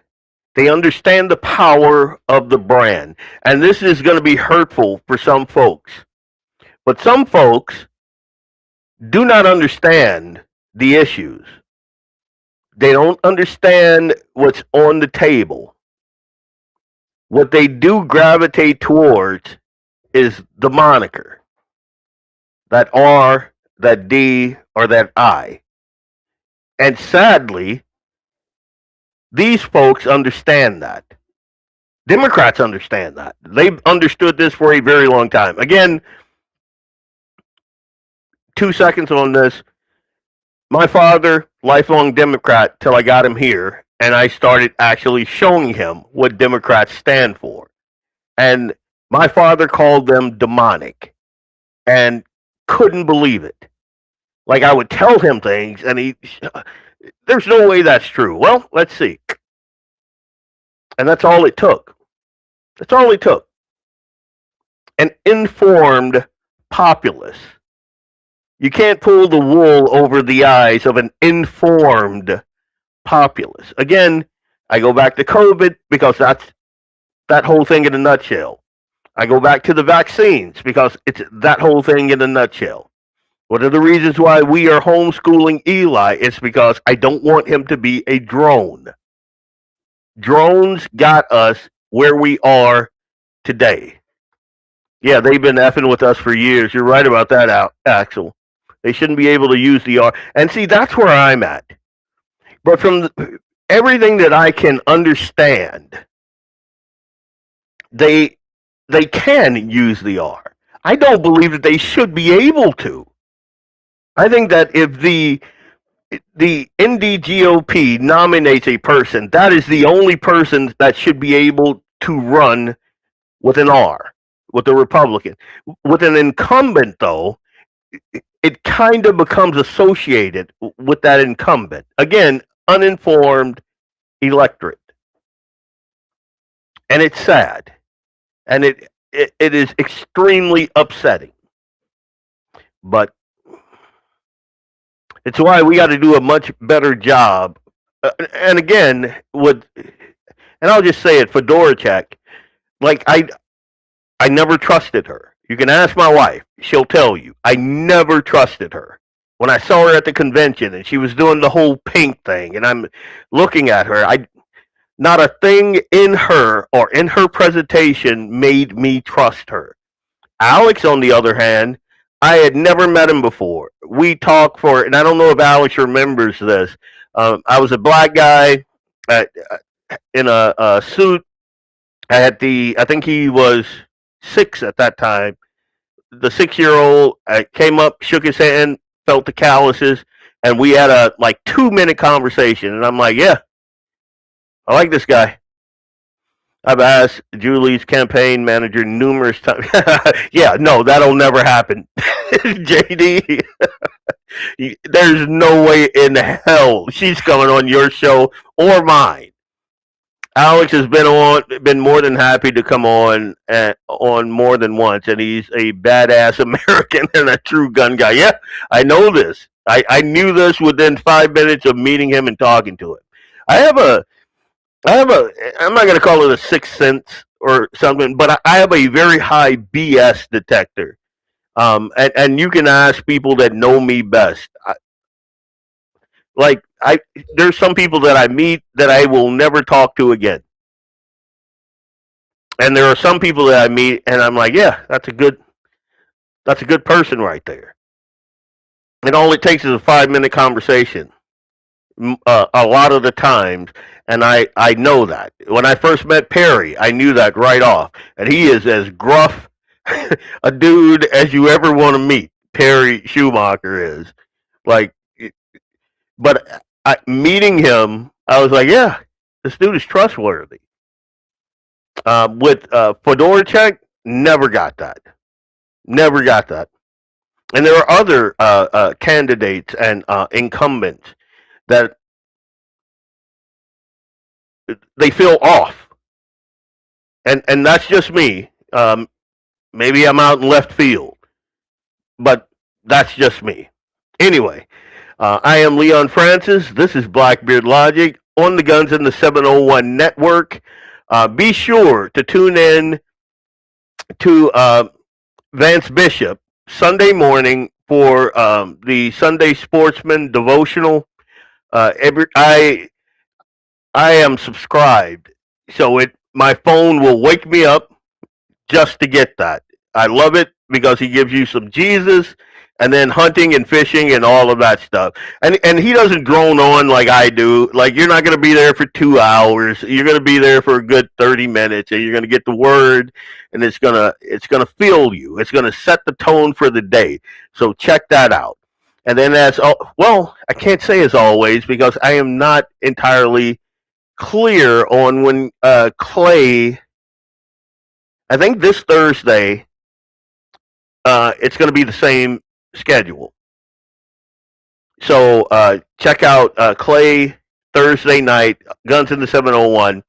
They understand the power of the brand. And this is going to be hurtful for some folks. But some folks do not understand the issues. They don't understand what's on the table. What they do gravitate towards is the moniker. That R, that D, or that I. And sadly, these folks understand that. Democrats understand that. They've understood this for a very long time. Again, 2 seconds on this. My father, lifelong Democrat till I got him here, and I started actually showing him what Democrats stand for. And my father called them demonic and couldn't believe it. Like, I would tell him things, and there's no way that's true. Well, let's see. And that's all it took. That's all it took. An informed populace. You can't pull the wool over the eyes of an informed populace. Again, I go back to COVID because that's that whole thing in a nutshell. I go back to the vaccines because it's that whole thing in a nutshell. One of the reasons why we are homeschooling Eli is because I don't want him to be a drone. Drones got us where we are today. Yeah, they've been effing with us for years. You're right about that, Axel. They shouldn't be able to use the R. And see, that's where I'm at. But from everything that I can understand, they can use the R. I don't believe that they should be able to. I think that if the NDGOP nominates a person, that is the only person that should be able to run with an R, with a Republican. With an incumbent, though, it kind of becomes associated with that incumbent. Again, uninformed electorate. And it's sad. And it is extremely upsetting. But it's why we got to do a much better job. And again, and I'll just say it, Fedoracek, like I never trusted her. You can ask my wife. She'll tell you. I never trusted her. When I saw her at the convention and she was doing the whole pink thing and I'm looking at her, not a thing in her or in her presentation made me trust her. Alex, on the other hand, I had never met him before. We talked and I don't know if Alex remembers this. I was a black guy in a suit. I think he was 6 at that time. The 6-year-old came up, shook his hand, felt the calluses, and we had a 2-minute conversation. And I'm like, yeah, I like this guy. I've asked Julie's campaign manager numerous times. Yeah, no, that'll never happen. JD, there's no way in hell she's coming on your show or mine. Alex has been more than happy to come on more than once, and he's a badass American and a true gun guy. Yeah, I know this. I knew this within 5 minutes of meeting him and talking to him. I'm not going to call it a sixth sense or something, but I have a very high BS detector. And you can ask people that know me best. There's some people that I meet that I will never talk to again. And there are some people that I meet and I'm like, yeah, that's a good person right there. And all it takes is a 5-minute conversation. A lot of the times, and I know that. When I first met Perry, I knew that right off. And he is as gruff a dude as you ever want to meet. Perry Schumacher is. But meeting him, I was like, yeah, this dude is trustworthy. With Fedoracek, never got that. Never got that. And there are other candidates and incumbents that they feel off. And that's just me. Maybe I'm out in left field, but that's just me. Anyway, I am Leon Francis. This is Blackbeard Logic on the Guns in the 701 network. Be sure to tune in to Vance Bishop Sunday morning for the Sunday Sportsman devotional. I am subscribed, so my phone will wake me up just to get that. I love it because he gives you some Jesus and then hunting and fishing and all of that stuff. And he doesn't drone on like I do. Like, you're not going to be there for 2 hours. You're going to be there for a good 30 minutes, and you're going to get the word, and it's going to fill you. It's going to set the tone for the day. So check that out. And then I can't say as always because I am not entirely clear on when Clay, I think this Thursday, it's going to be the same schedule. So check out Clay Thursday night, Guns in the 701.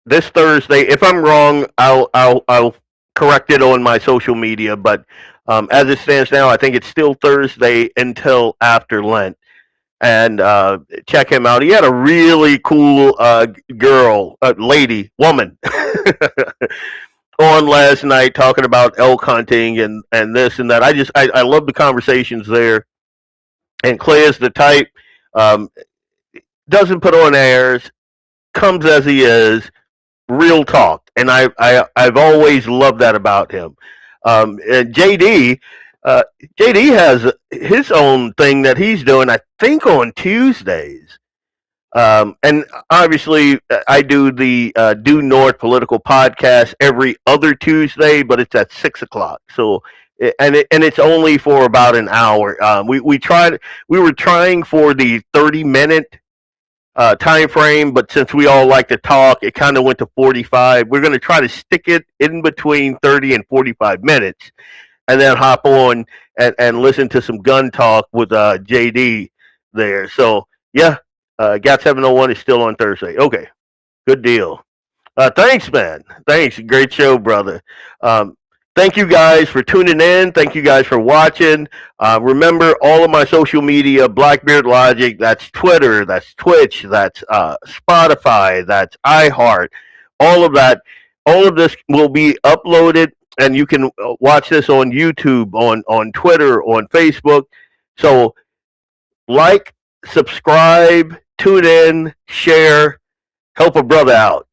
This Thursday, if I'm wrong, I'll correct it on my social media. But as it stands now, I think it's still Thursday until after Lent. And check him out. He had a really cool woman on last night talking about elk hunting and this and that. I love the conversations there. And Clay is the type, doesn't put on airs, comes as he is, real talk. And I've always loved that about him. And JD has his own thing that he's doing, I think, on Tuesdays. And obviously, I do the Due North political podcast every other Tuesday, but it's at 6:00. So, and it's only for about an hour. We were trying for the 30-minute time frame, but since we all like to talk, it kind of went to 45. We're going to try to stick it in between 30 and 45 minutes, and then hop on and listen to some gun talk with JD there. So yeah. GAT701 is still on Thursday. Okay, good deal. Thanks, man. Thanks. Great show, brother. Thank you guys for tuning in. Thank you guys for watching. Remember, all of my social media, Blackbeard Logic, that's Twitter, that's Twitch, that's Spotify, that's iHeart. All of that. All of this will be uploaded, and you can watch this on YouTube, on Twitter, on Facebook. So, like, subscribe, tune in, share, help a brother out.